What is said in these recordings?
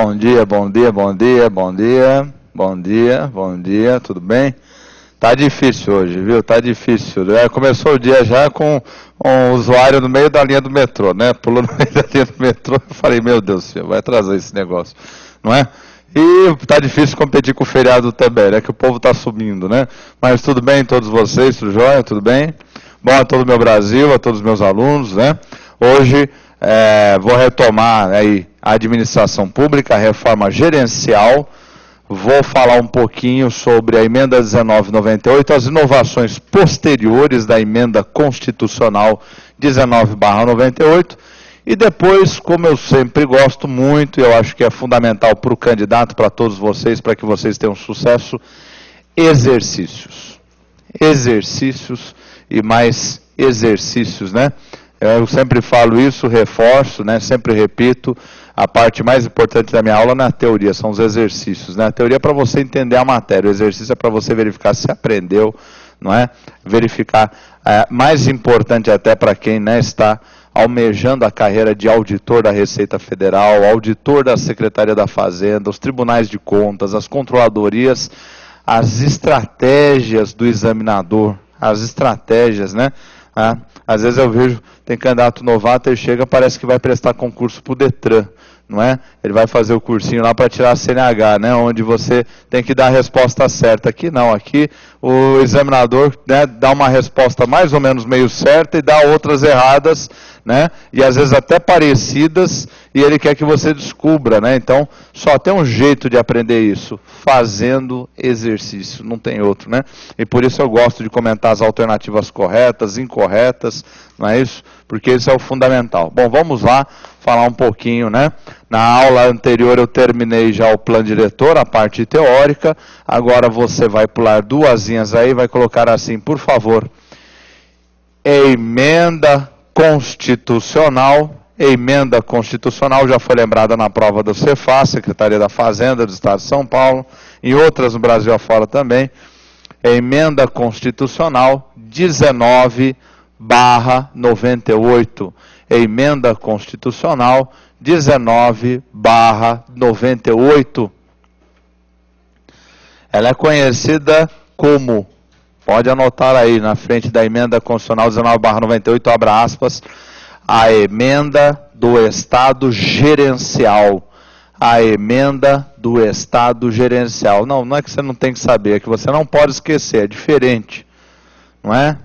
Bom dia, bom dia, bom dia, bom dia, bom dia, bom dia, tudo bem? Tá difícil hoje, viu? Tá difícil. Começou o dia já com um usuário no meio da linha do metrô, né? Pulou no meio da linha do metrô, eu falei, meu Deus, vai atrasar esse negócio, não é? E tá difícil competir com o feriado também, né? Que o povo tá subindo, né? Mas tudo bem, todos vocês, tudo jóia, tudo bem? Bom, a todo o meu Brasil, a todos os meus alunos, né? Hoje vou retomar aí a administração pública, a reforma gerencial. Vou falar um pouquinho sobre a emenda 1998, as inovações posteriores da emenda constitucional 19/98. E depois, como eu sempre gosto muito, eu acho que é fundamental para o candidato, para todos vocês, para que vocês tenham sucesso, exercícios. Exercícios e mais exercícios, né? Eu sempre falo isso, reforço, né? Sempre repito, a parte mais importante da minha aula não é a teoria, são os exercícios, né? A teoria é para você entender a matéria, o exercício é para você verificar se aprendeu, não é? Verificar, mais importante até para quem, né, está almejando a carreira de auditor da Receita Federal, auditor da Secretaria da Fazenda, os tribunais de contas, as controladorias, as estratégias do examinador, as estratégias, né? Às vezes eu vejo, tem candidato novato, ele chega, parece que vai prestar concurso para o Detran, não é? Ele vai fazer o cursinho lá para tirar a CNH, né? Onde você tem que dar a resposta certa. Aqui não, aqui o examinador, né, dá uma resposta mais ou menos meio certa e dá outras erradas, né? E às vezes até parecidas, e ele quer que você descubra, né? Então, só tem um jeito de aprender isso, fazendo exercício, não tem outro, né? E por isso eu gosto de comentar as alternativas corretas, incorretas, não é isso? Porque isso é o fundamental. Bom, vamos lá falar um pouquinho, né? Na aula anterior eu terminei já o plano diretor, a parte teórica. Agora você vai pular duas linhas aí, vai colocar assim, por favor, emenda constitucional. Emenda constitucional já foi lembrada na prova do Cefaz, Secretaria da Fazenda do Estado de São Paulo, e outras no Brasil afora também. Emenda constitucional 19/98. Emenda constitucional 19/98. Ela é conhecida como, pode anotar aí na frente da emenda constitucional 19/98, abra aspas, a emenda do Estado gerencial. A emenda do Estado gerencial. Não é que você não tem que saber, é que você não pode esquecer, é diferente. Não é?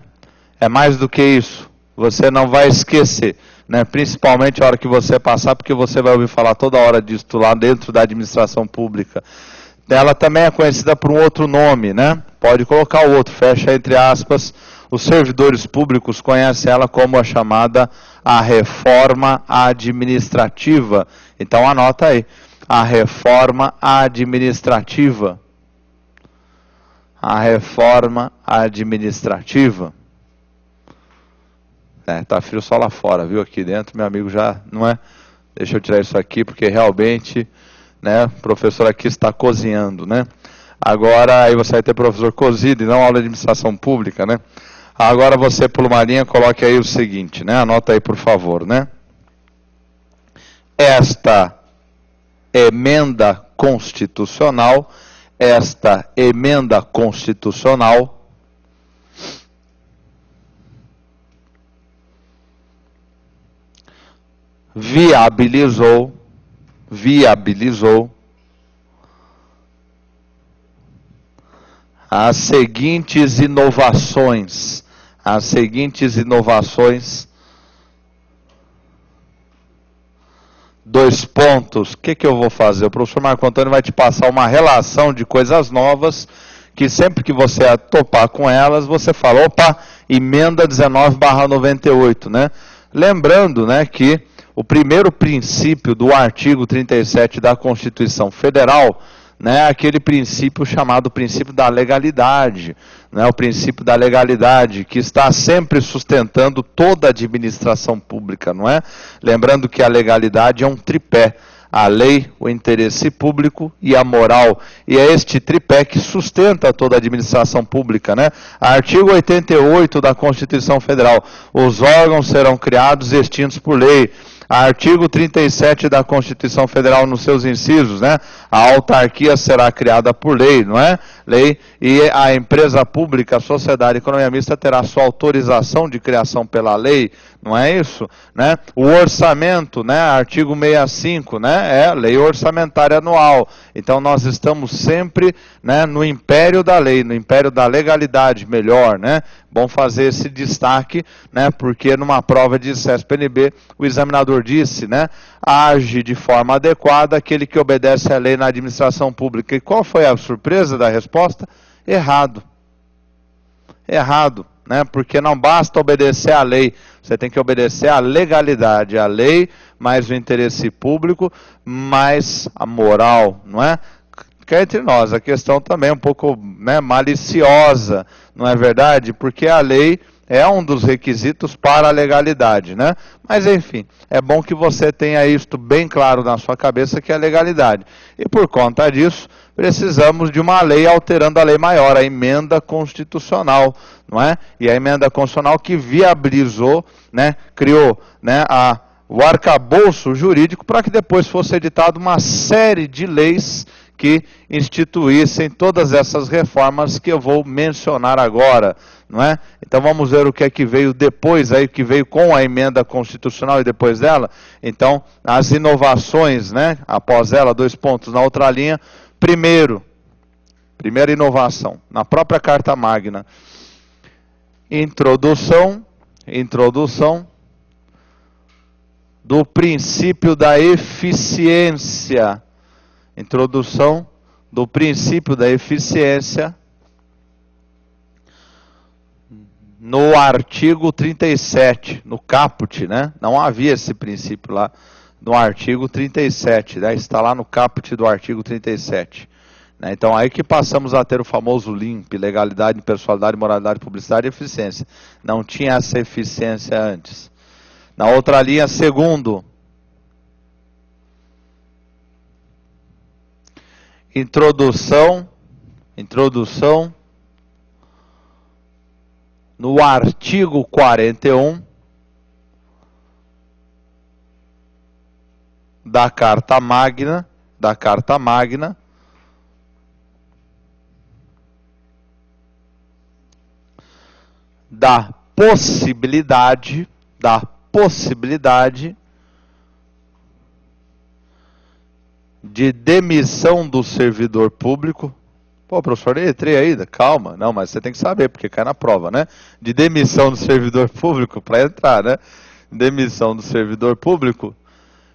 É mais do que isso. Você não vai esquecer, né? Principalmente a hora que você passar, porque você vai ouvir falar toda hora disso lá dentro da administração pública. Ela também é conhecida por um outro nome, né? Pode colocar o outro, fecha entre aspas. Os servidores públicos conhecem ela como a chamada a reforma administrativa. Então anota aí, a reforma administrativa. A reforma administrativa. Tá frio só lá fora, viu? Aqui dentro, meu amigo, já não é. Deixa eu tirar isso aqui, porque realmente, né, o professor aqui está cozinhando, né? Agora, aí você vai ter professor cozido e não aula de administração pública, né? Agora você, por uma linha, coloque aí o seguinte, né? Anota aí, por favor, né? Esta emenda constitucional viabilizou as seguintes inovações. Dois pontos. O que eu vou fazer? O professor Marco Antônio vai te passar uma relação de coisas novas, que sempre que você topar com elas, você fala, opa, emenda 19/98, né? Lembrando, né, que o primeiro princípio do artigo 37 da Constituição Federal, né, aquele princípio chamado princípio da legalidade, né, o princípio da legalidade que está sempre sustentando toda a administração pública, não é? Lembrando que a legalidade é um tripé, a lei, o interesse público e a moral, e é este tripé que sustenta toda a administração pública, né? Artigo 88 da Constituição Federal, os órgãos serão criados e extintos por lei. Artigo 37 da Constituição Federal, nos seus incisos, né? A autarquia será criada por lei, não é? Lei, e a empresa pública, a sociedade, a economia mista terá sua autorização de criação pela lei, não é isso? Né? O orçamento, né? Artigo 65, né? É lei orçamentária anual. Então nós estamos sempre, né, no império da lei, no império da legalidade, melhor, né? Bom fazer esse destaque, né? Porque numa prova de CESP-NB, o examinador disse, né? Age de forma adequada aquele que obedece à lei na administração pública. E qual foi a surpresa da resposta? Errado. Errado, né? Porque não basta obedecer à lei, você tem que obedecer à legalidade, à lei, mais o interesse público, mais a moral, não é? Que é entre nós, a questão também é um pouco, né, maliciosa, não é verdade? Porque a lei é um dos requisitos para a legalidade, né? Mas enfim, é bom que você tenha isto bem claro na sua cabeça, que é a legalidade. E por conta disso, precisamos de uma lei alterando a lei maior, a emenda constitucional, não é? E a emenda constitucional que viabilizou, né, criou, né, o arcabouço jurídico para que depois fosse editada uma série de leis que instituíssem todas essas reformas que eu vou mencionar agora, não é? Então vamos ver o que é que veio depois, aí que veio com a emenda constitucional e depois dela. Então, as inovações, né? Após ela, 2 pontos na outra linha. Primeira inovação, na própria Carta Magna. Introdução do princípio da eficiência. Introdução do princípio da eficiência no artigo 37, no caput, né? Não havia esse princípio lá no artigo 37, né? Está lá no caput do artigo 37. Né? Então aí que passamos a ter o famoso LIMP, legalidade, impessoalidade, moralidade, publicidade e eficiência. Não tinha essa eficiência antes. Na outra linha, segundo, introdução no artigo 41 da Carta Magna, da possibilidade de demissão do servidor público. Pô, professor, entrei ainda, calma. Não, mas você tem que saber, porque cai na prova, né? De demissão do servidor público, para entrar, né? Demissão do servidor público,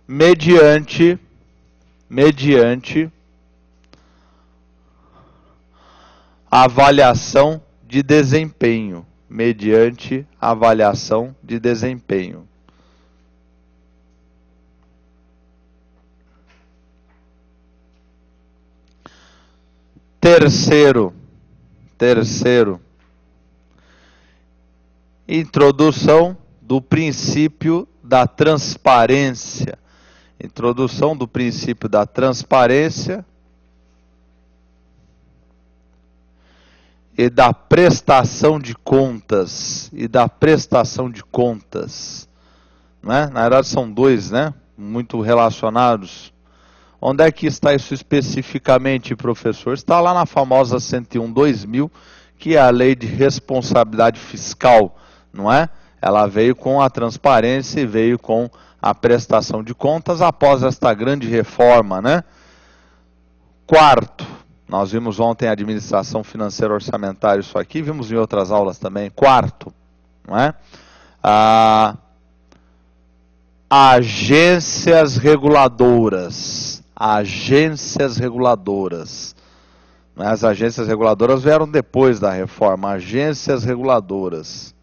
mediante avaliação de desempenho. Mediante avaliação de desempenho. Terceiro, introdução do princípio da transparência. Introdução do princípio da transparência e da prestação de contas. Não é? Na verdade são dois, né? Muito relacionados. Onde é que está isso especificamente, professor? Está lá na famosa 101/2000, que é a lei de responsabilidade fiscal, não é? Ela veio com a transparência e veio com a prestação de contas após esta grande reforma, né? Quarto, nós vimos ontem a administração financeira orçamentária, isso aqui, vimos em outras aulas também. Quarto, não é? Agências reguladoras. As agências reguladoras vieram depois da reforma. Agências reguladoras.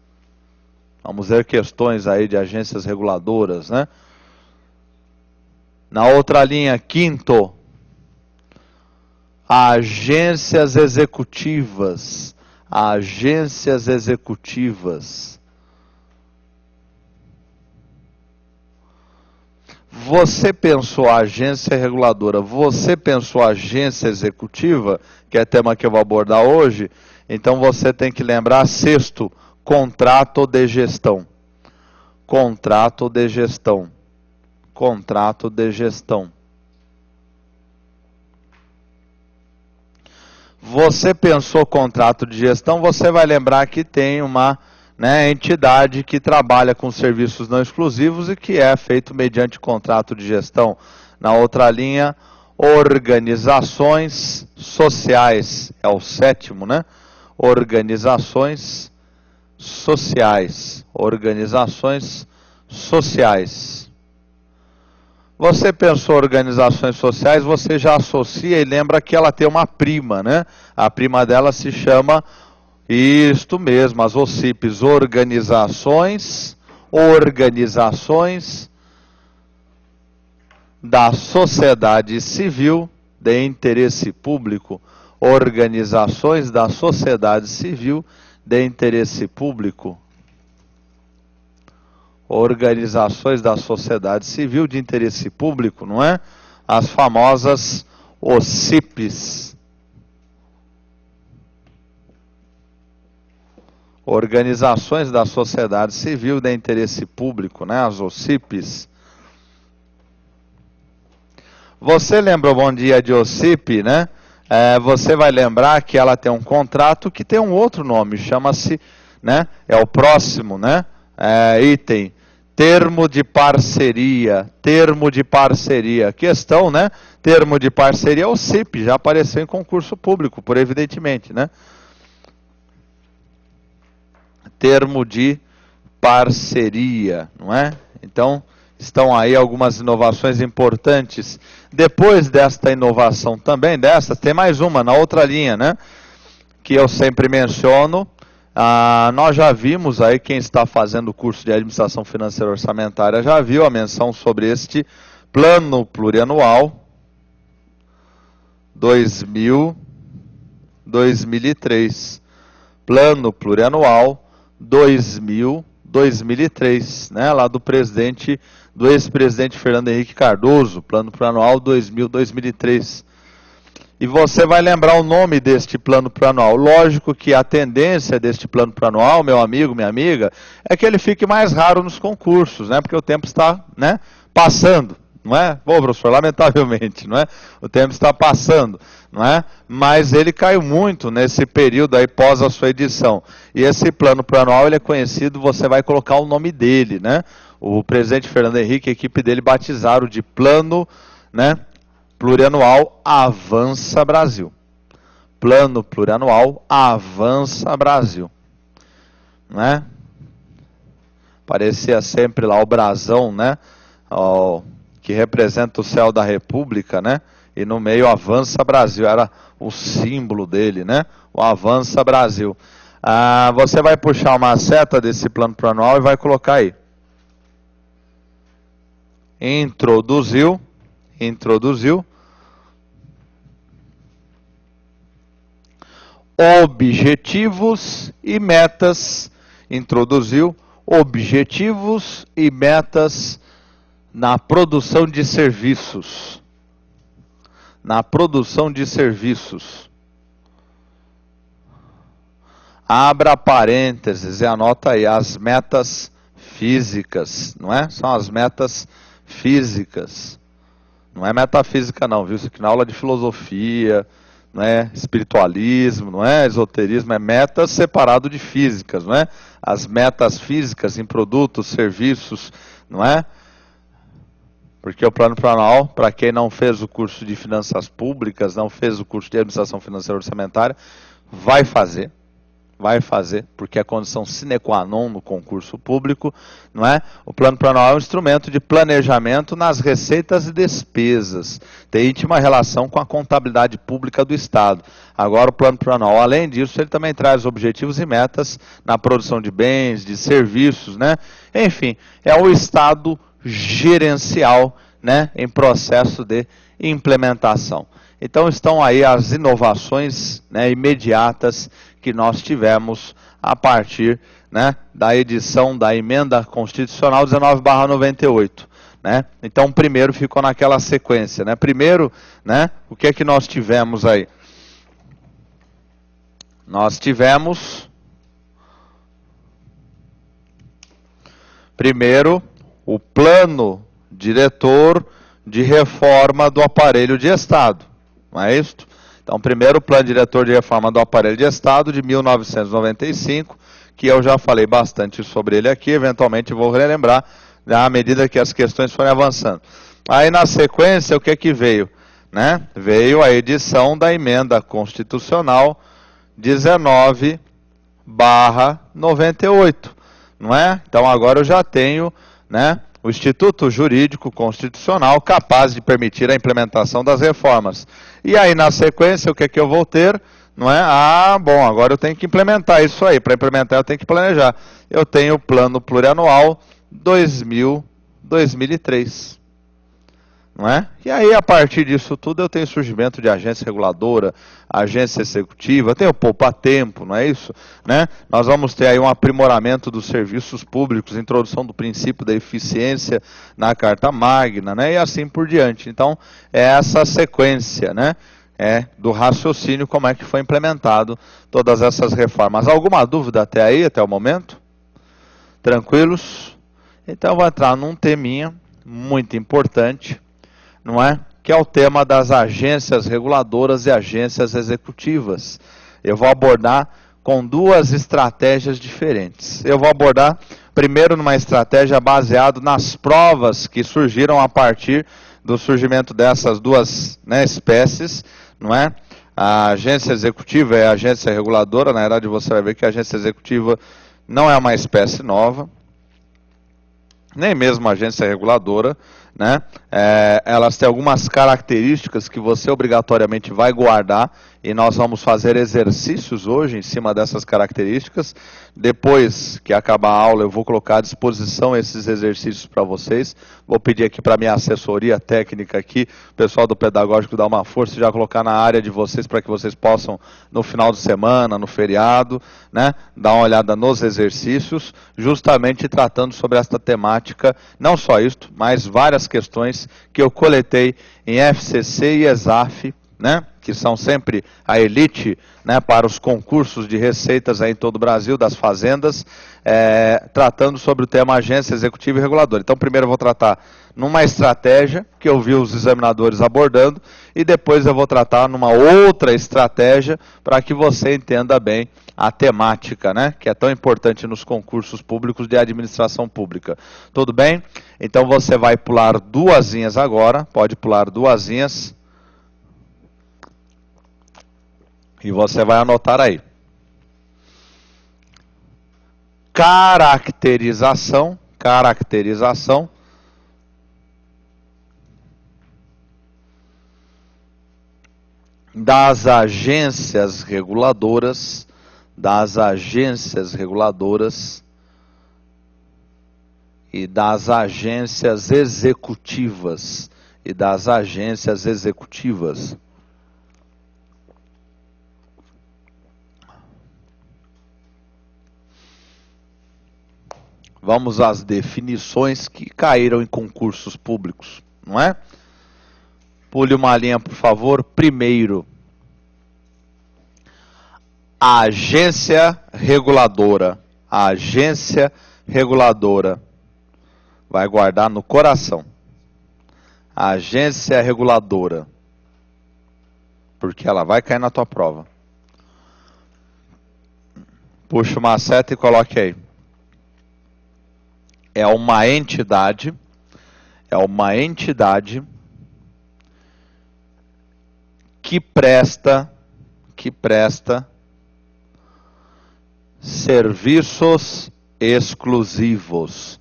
Vamos ver questões aí de agências reguladoras, né? Na outra linha, quinto, agências executivas. Você pensou agência reguladora, você pensou agência executiva, que é tema que eu vou abordar hoje, então você tem que lembrar, sexto, contrato de gestão. contrato de gestão. Você pensou contrato de gestão, você vai lembrar que tem uma entidade que trabalha com serviços não exclusivos e que é feito mediante contrato de gestão. Na outra linha, organizações sociais, é o 7º, né? Organizações sociais. Organizações sociais. Você pensou organizações sociais, você já associa e lembra que ela tem uma prima, né? A prima dela se chama, isto mesmo, as OCIPs, organizações da sociedade civil de interesse público. Organizações da sociedade civil de interesse público. Organizações da sociedade civil de interesse público, não é? As famosas OCIPs. Organizações da sociedade civil de interesse público, né? As OCIPs. Você lembra o Bom Dia de OCIP, né? Você vai lembrar que ela tem um contrato que tem um outro nome, chama-se, né? É o próximo, né? Item. Termo de parceria, questão, né? Termo de parceria é o CIP, já apareceu em concurso público, por evidentemente, né? Termo de parceria, não é? Então, estão aí algumas inovações importantes. Depois desta inovação também, tem mais uma, na outra linha, né? Que eu sempre menciono. Nós já vimos aí, quem está fazendo o curso de Administração Financeira Orçamentária já viu a menção sobre este Plano Plurianual 2003. Plano Plurianual 2003, né? Lá do ex-presidente Fernando Henrique Cardoso, Plano Plurianual 2003. E você vai lembrar o nome deste plano plurianual. Lógico que a tendência deste plano plurianual, meu amigo, minha amiga, é que ele fique mais raro nos concursos, né? Porque o tempo está, né, passando, não é? Bom, professor, lamentavelmente, não é? O tempo está passando, não é? Mas ele caiu muito nesse período aí pós a sua edição. E esse plano plurianual, ele é conhecido, você vai colocar o nome dele, né? O presidente Fernando Henrique e a equipe dele batizaram de plano, né? Plurianual Avança Brasil. Plano Plurianual Avança Brasil. Né? Parecia sempre lá o brasão, né? Que representa o céu da República, né? E no meio Avança Brasil, era o símbolo dele, né? O Avança Brasil. Você vai puxar uma seta desse plano plurianual e vai colocar aí. Introduziu objetivos e metas, introduziu objetivos e metas na produção de serviços. Na produção de serviços. Abra parênteses e anota aí as metas físicas, não é? São as metas físicas. Não é metafísica não, viu? Isso aqui na aula de filosofia, não é espiritualismo, não é esoterismo, é metas separado de físicas, não é? As metas físicas em produtos, serviços, não é? Porque o plano plurianual, para quem não fez o curso de finanças públicas, não fez o curso de administração financeira orçamentária, vai fazer, porque é condição sine qua non no concurso público, não é? O plano plurianual é um instrumento de planejamento nas receitas e despesas, tem íntima relação com a contabilidade pública do Estado. Agora o plano plurianual, além disso, ele também traz objetivos e metas na produção de bens, de serviços, né? Enfim, é o Estado gerencial, né, em processo de implementação. Então estão aí as inovações, né, imediatas que nós tivemos a partir, né, da edição da emenda constitucional 19/98. Né? Então primeiro ficou naquela sequência. Né? Primeiro, né, o que é que nós tivemos aí? Nós tivemos, primeiro, o plano diretor de reforma do aparelho de Estado, não é isso? Então, primeiro plano diretor de reforma do aparelho de Estado de 1995, que eu já falei bastante sobre ele aqui, eventualmente vou relembrar à medida que as questões forem avançando. Aí, na sequência, o que que veio? Né? Veio a edição da emenda constitucional 19/98, não é? Então, agora eu já tenho, né, o Instituto Jurídico Constitucional capaz de permitir a implementação das reformas. E aí, na sequência, o que é que eu vou ter? Não é? Ah, bom, agora eu tenho que implementar isso aí. Para implementar, eu tenho que planejar. Eu tenho o Plano Plurianual 2000-2003. Não é? E aí, a partir disso tudo, eu tenho surgimento de agência reguladora, agência executiva, tenho poupa-tempo, não é isso? Né? Nós vamos ter aí um aprimoramento dos serviços públicos, introdução do princípio da eficiência na Carta Magna, né? E assim por diante. Então, é essa sequência, né? Do raciocínio, como é que foi implementado todas essas reformas. Alguma dúvida até aí, até o momento? Tranquilos? Então, eu vou entrar num teminha muito importante, não é? Que é o tema das agências reguladoras e agências executivas. Eu vou abordar com duas estratégias diferentes. Eu vou abordar primeiro numa estratégia baseada nas provas que surgiram a partir do surgimento dessas duas, né, espécies, não é? A agência executiva é a agência reguladora. Na verdade, você vai ver que a agência executiva não é uma espécie nova, nem mesmo a agência reguladora, né? Elas têm algumas características que você obrigatoriamente vai guardar, e nós vamos fazer exercícios hoje em cima dessas características. Depois que acabar a aula, eu vou colocar à disposição esses exercícios para vocês. Vou pedir aqui para a minha assessoria técnica aqui, o pessoal do pedagógico, dar uma força e já colocar na área de vocês, para que vocês possam, no final de semana, no feriado, né, dar uma olhada nos exercícios, justamente tratando sobre esta temática, não só isto, mas várias questões que eu coletei em FCC e ESAF, né, que são sempre a elite, né, para os concursos de receitas aí em todo o Brasil, das fazendas, tratando sobre o tema agência executiva e reguladora. Então, primeiro eu vou tratar numa estratégia que eu vi os examinadores abordando, e depois eu vou tratar numa outra estratégia para que você entenda bem a temática, né, que é tão importante nos concursos públicos de administração pública. Tudo bem? Então você vai pular duasinhas agora, pode pular duasinhas, e você vai anotar aí. Caracterização das agências reguladoras, e das agências executivas. Vamos às definições que caíram em concursos públicos, não é? Pule uma linha, por favor. Primeiro, a agência reguladora. A agência reguladora. Vai guardar no coração. A agência reguladora. Porque ela vai cair na tua prova. Puxa uma seta e coloque aí. É uma entidade que presta serviços exclusivos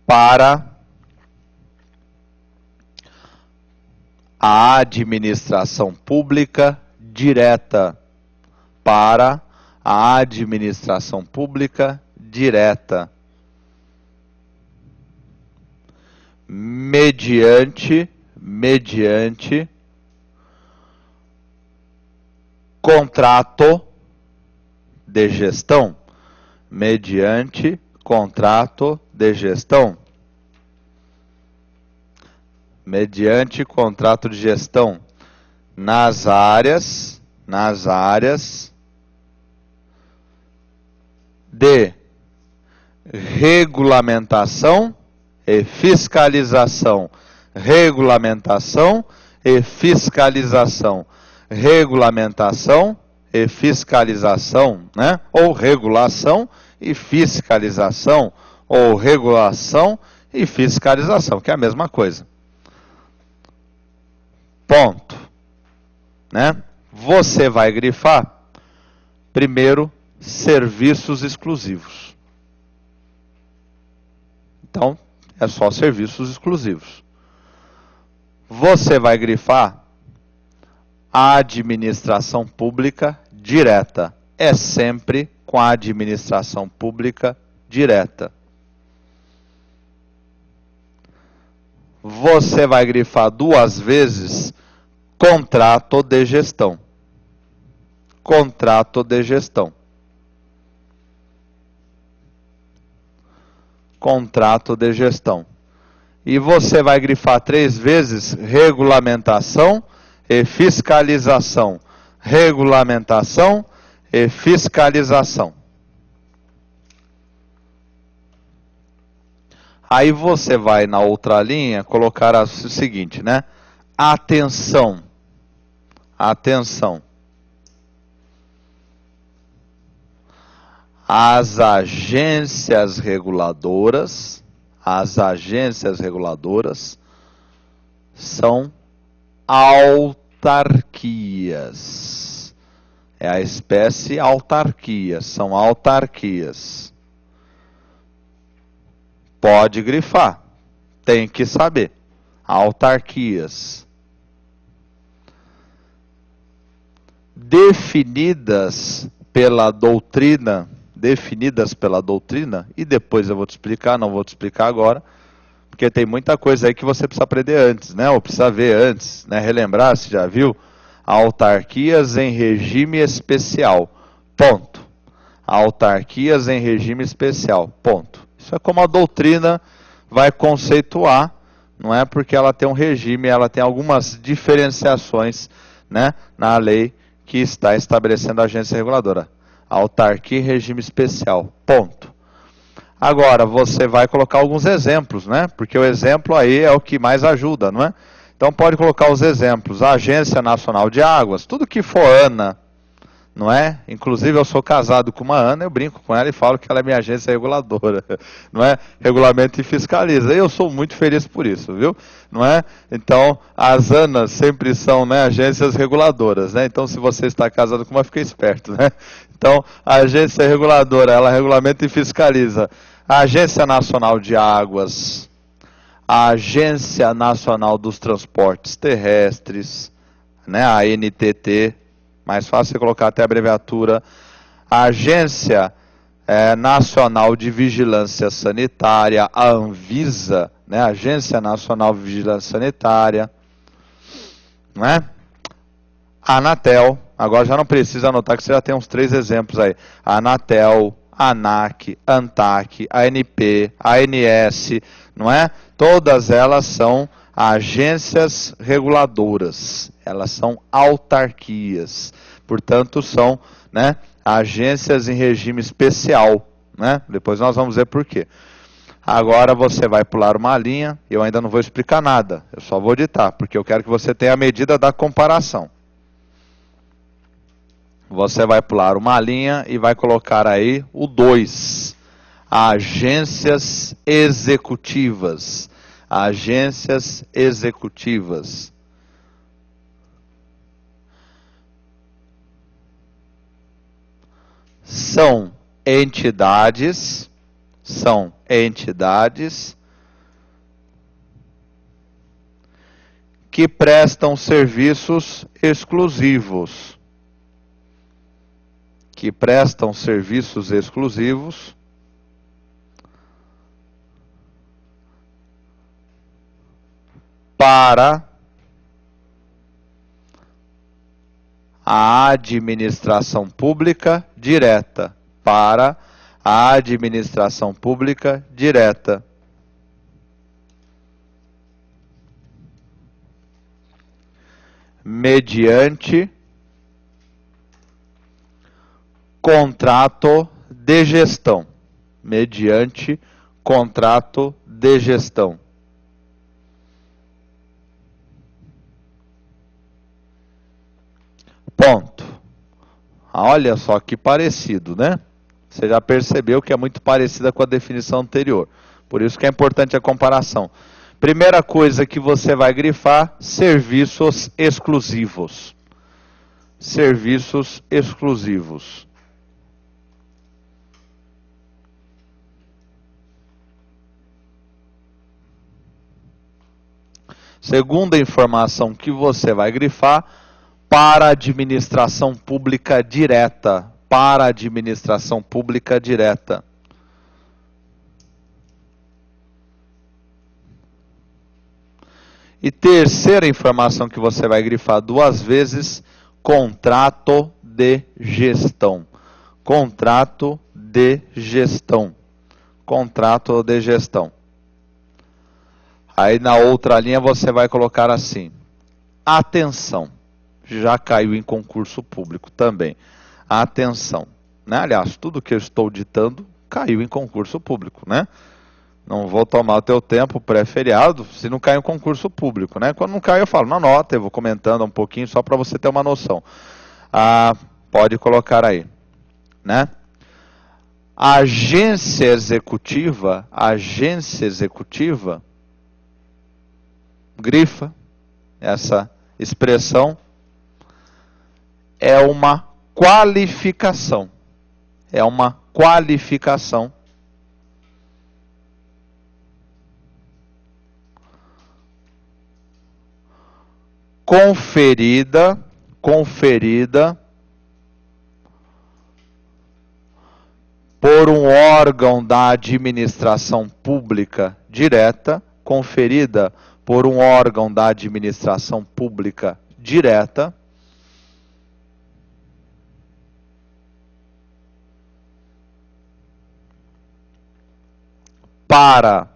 para a administração pública direta, mediante contrato de gestão. Nas áreas de regulamentação e fiscalização. Regulamentação e fiscalização. Regulamentação e fiscalização, né? Ou regulação e fiscalização, ou regulação e fiscalização, que é a mesma coisa. Ponto. Né? Você vai grifar, primeiro, serviços exclusivos. Então, é só serviços exclusivos. Você vai grifar a administração pública direta. É sempre com a administração pública direta. Você vai grifar duas vezes contrato de gestão. Contrato de gestão. Contrato de gestão. E você vai grifar 3 vezes regulamentação e fiscalização. Regulamentação e fiscalização. Aí você vai na outra linha colocar o seguinte, né? Atenção. Atenção. As agências reguladoras são autarquias. É a espécie autarquia, são autarquias. Pode grifar, tem que saber. Autarquias. Definidas pela doutrina, e depois eu vou te explicar, não vou te explicar agora, porque tem muita coisa aí que você precisa aprender antes, né? Ou precisa ver antes, né? Relembrar, se já viu? Autarquias em regime especial, ponto. Autarquias em regime especial, ponto. Isso é como a doutrina vai conceituar, não é? Porque ela tem um regime, ela tem algumas diferenciações, né, na lei que está estabelecendo a agência reguladora. Autarquia em regime especial, ponto. Agora, você vai colocar alguns exemplos, né? Porque o exemplo aí é o que mais ajuda, não é? Então pode colocar os exemplos. A Agência Nacional de Águas, tudo que for ANA, não é? Inclusive eu sou casado com uma ANA, eu brinco com ela e falo que ela é minha agência reguladora, não é? Regulamenta e fiscaliza. E eu sou muito feliz por isso, viu? Não é? Então, as ANAs sempre são, né, agências reguladoras, né? Então, se você está casado com uma, fique esperto, né? Então, a agência reguladora, ela regulamenta e fiscaliza. A Agência Nacional de Águas, a Agência Nacional dos Transportes Terrestres, né, a ANTT, mais fácil você colocar até a abreviatura, a Agência Nacional de Vigilância Sanitária, a Anvisa, né, a Agência Nacional de Vigilância Sanitária, né, a Anatel, agora já não precisa anotar que você já tem uns 3 exemplos aí, a Anatel, a ANAC, a ANTAC, a ANP, a ANS, não é? Todas elas são agências reguladoras, elas são autarquias, portanto são, né, agências em regime especial, né? Depois nós vamos ver por quê. Agora você vai pular uma linha, eu ainda não vou explicar nada, eu só vou ditar, porque eu quero que você tenha a medida da comparação. Você vai pular uma linha e vai colocar aí o 2. Agências executivas. Agências executivas. São entidades que prestam serviços exclusivos. Para a administração pública direta. Para a administração pública direta. Mediante contrato de gestão. mediante contrato de gestão. Ponto. Olha só que parecido, né? Você já percebeu que é muito parecida com a definição anterior. Por isso que é importante a comparação. Primeira coisa que você vai grifar, serviços exclusivos. Serviços exclusivos. Segunda informação que você vai grifar, para administração pública direta. Para administração pública direta. E terceira informação que você vai grifar duas vezes, contrato de gestão. Contrato de gestão. Contrato de gestão. Aí na outra linha você vai colocar assim, atenção, já caiu em concurso público também. Atenção, né? Aliás, tudo que eu estou ditando caiu em concurso público, né? Não vou tomar o teu tempo pré-feriado se não cai em concurso público, né? Quando não cai eu falo na nota, eu vou comentando um pouquinho só para você ter uma noção. Pode colocar aí, né? Agência executiva, grifa, essa expressão é uma qualificação. É uma qualificação. Conferida por um órgão da administração pública direta, conferida por um órgão da administração pública direta, para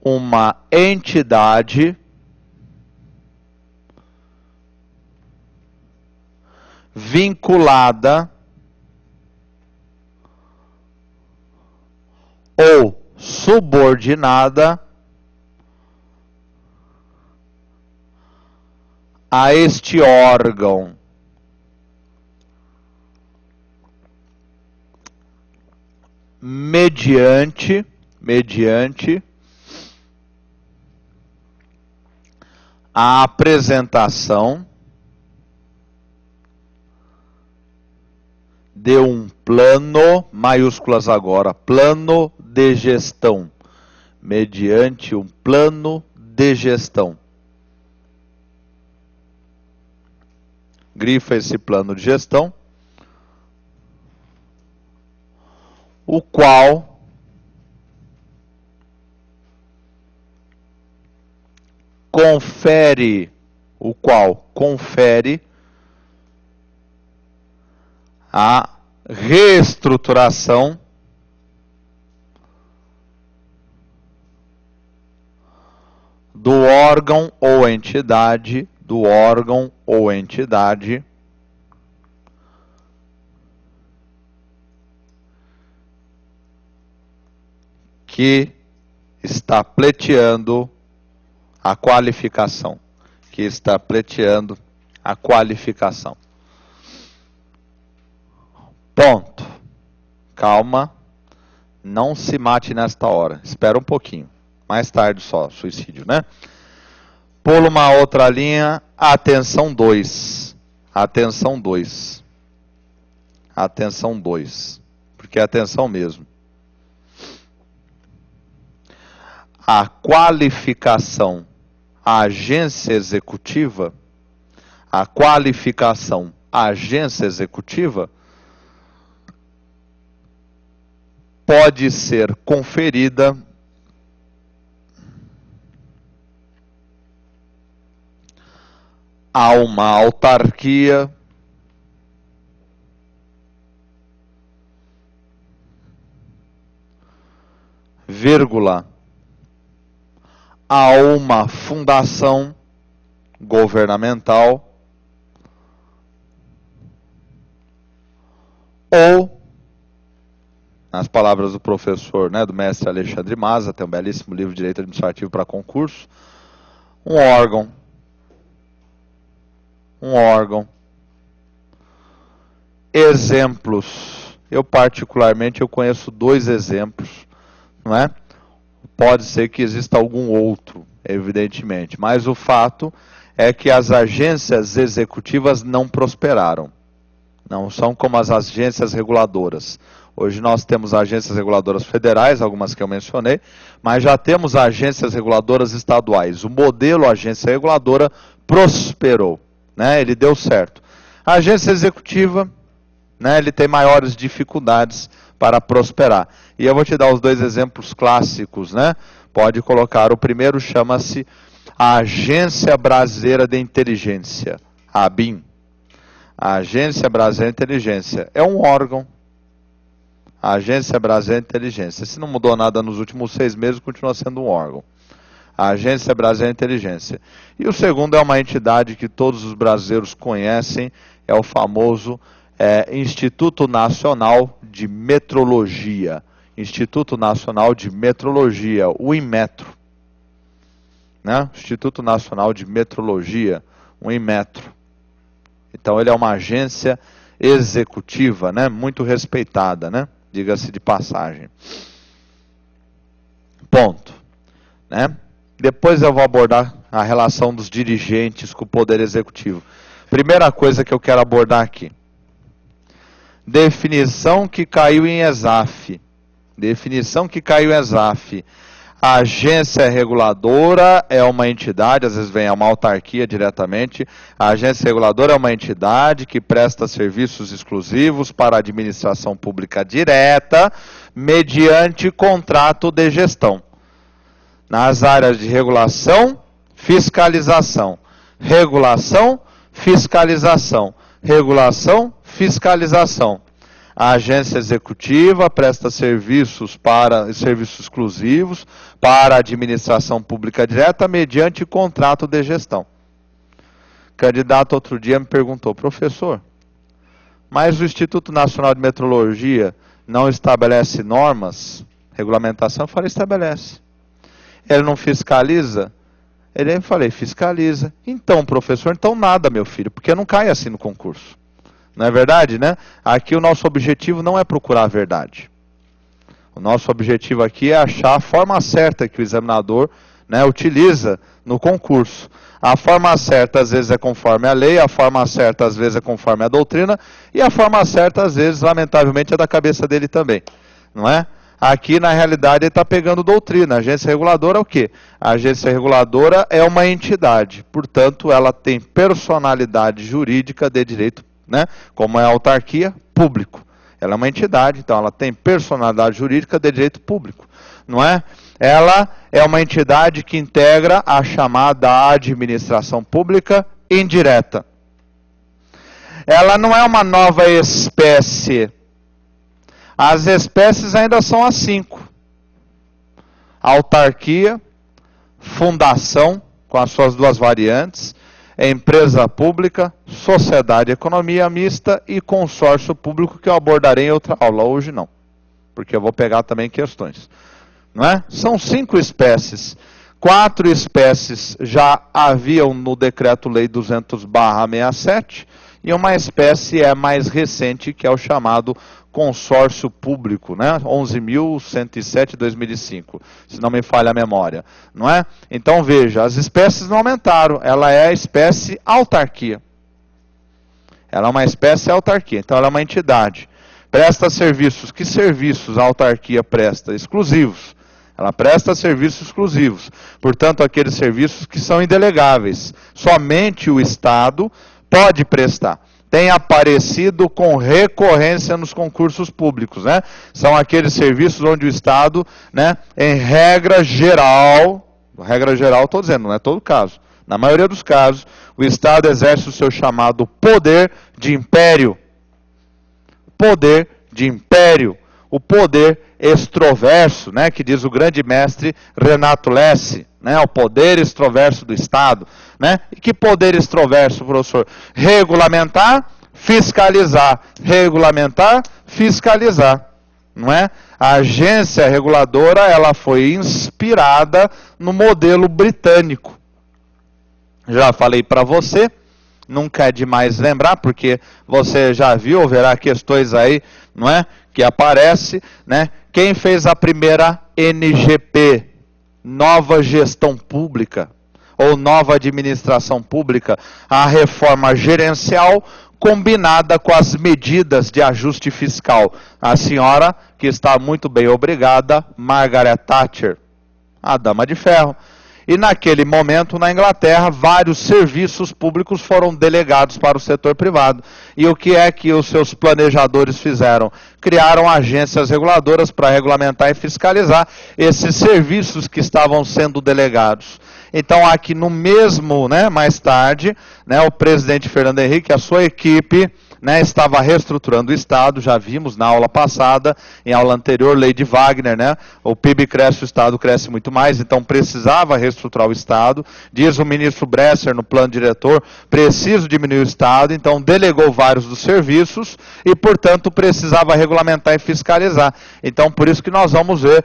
uma entidade vinculada ou subordinada a este órgão. Mediante a apresentação de um plano, maiúsculas agora, plano de gestão. Mediante um plano de gestão. Grifa esse plano de gestão, o qual confere a reestruturação do órgão ou entidade, que está pleiteando a qualificação. Ponto. Calma. Não se mate nesta hora. Espera um pouquinho. Mais tarde só, suicídio, né? Pula uma outra linha. Atenção 2. Porque é atenção mesmo. A qualificação agência executiva pode ser conferida a uma autarquia a uma fundação governamental ou nas palavras do professor, né, do mestre Alexandre Maza, tem um belíssimo livro de Direito Administrativo para concurso, um órgão. Exemplos. Eu particularmente eu conheço 2 exemplos, não é? Pode ser que exista algum outro, evidentemente, mas o fato é que as agências executivas não prosperaram. Não são como as agências reguladoras. Hoje nós temos agências reguladoras federais, algumas que eu mencionei, mas já temos agências reguladoras estaduais. O modelo agência reguladora prosperou, né? Ele deu certo. A agência executiva, né, ele tem maiores dificuldades para prosperar. E eu vou te dar os 2 exemplos clássicos, né? Pode colocar, o primeiro chama-se a Agência Brasileira de Inteligência, a ABIN. A Agência Brasileira de Inteligência é um órgão. A Agência Brasileira de Inteligência. Se não mudou nada nos últimos 6 meses, continua sendo um órgão. A Agência Brasileira de Inteligência. E o segundo é uma entidade que todos os brasileiros conhecem, é o famoso Instituto Nacional de Metrologia. Instituto Nacional de Metrologia, o Inmetro. Né? Instituto Nacional de Metrologia, o Inmetro. Então ele é uma agência executiva, né? Muito respeitada, né? Diga-se de passagem. Ponto. Né? Depois eu vou abordar a relação dos dirigentes com o Poder Executivo. Primeira coisa que eu quero abordar aqui. Definição que caiu em ESAF. Definição que caiu em ESAF. A agência reguladora é uma entidade, às vezes vem uma autarquia diretamente. A agência reguladora é uma entidade que presta serviços exclusivos para a administração pública direta, mediante contrato de gestão. Nas áreas de regulação, fiscalização. Regulação, fiscalização. Regulação, fiscalização. A agência executiva presta serviços exclusivos para a administração pública direta mediante contrato de gestão. O candidato outro dia me perguntou, professor, mas o Instituto Nacional de Metrologia não estabelece normas, regulamentação? Eu falei, estabelece. Ele não fiscaliza? Eu falei, fiscaliza. Então, professor, então nada, meu filho, porque não cai assim no concurso. Não é verdade, né? Aqui o nosso objetivo não é procurar a verdade. O nosso objetivo aqui é achar a forma certa que o examinador, né, utiliza no concurso. A forma certa às vezes é conforme a lei, a forma certa às vezes é conforme a doutrina, e a forma certa às vezes, lamentavelmente, é da cabeça dele também. Não é? Aqui, na realidade, ele está pegando doutrina. A agência reguladora é o quê? A agência reguladora é uma entidade. Portanto, ela tem personalidade jurídica de direito, né? Como é a autarquia, público. Ela é uma entidade, então ela tem personalidade jurídica de direito público. Não é? Ela é uma entidade que integra a chamada administração pública indireta. Ela não é uma nova espécie. As espécies ainda são as 5. Autarquia, fundação, com as suas 2 variantes, empresa pública, sociedade e economia mista e consórcio público, que eu abordarei em outra aula. Hoje não, porque eu vou pegar também questões. Não é? São 5 espécies. 4 espécies já haviam no Decreto-Lei 200/67, e uma espécie é mais recente, que é o chamado consórcio público, né? 11.107/2005, se não me falha a memória, não é? Então veja, as espécies não aumentaram, ela é a espécie autarquia. Ela é uma espécie autarquia, então ela é uma entidade. Presta serviços, que serviços a autarquia presta? Exclusivos. Ela presta serviços exclusivos, portanto aqueles serviços que são indelegáveis. Somente o Estado pode prestar. Tem aparecido com recorrência nos concursos públicos, né? São aqueles serviços onde o Estado, né, em regra geral, estou dizendo, não é todo caso, na maioria dos casos, o Estado exerce o seu chamado poder de império. Poder de império. O poder extroverso, né, que diz o grande mestre Renato Lesse, né, o poder extroverso do Estado. Né? E que poder extroverso, professor? Regulamentar, fiscalizar. Regulamentar, fiscalizar. não é? A agência reguladora, ela foi inspirada no modelo britânico. Já falei para você, nunca é demais lembrar, porque você já viu, verá questões aí, não é? Que aparece, né? Quem fez a primeira NGP, Nova Gestão Pública, ou Nova Administração Pública, a reforma gerencial combinada com as medidas de ajuste fiscal. A senhora, que está muito bem obrigada, Margaret Thatcher, a dama de ferro. E naquele momento, na Inglaterra, vários serviços públicos foram delegados para o setor privado. E o que é que os seus planejadores fizeram? Criaram agências reguladoras para regulamentar e fiscalizar esses serviços que estavam sendo delegados. Então, aqui no mesmo, mais tarde, o presidente Fernando Henrique, a sua equipe, estava reestruturando o Estado, já vimos na aula passada, em aula anterior, lei de Wagner, o PIB cresce, o Estado cresce muito mais, então precisava reestruturar o Estado. Diz o ministro Bresser no plano diretor, preciso diminuir o Estado, então delegou vários dos serviços e, portanto, precisava regulamentar e fiscalizar. Então, por isso que nós vamos ver,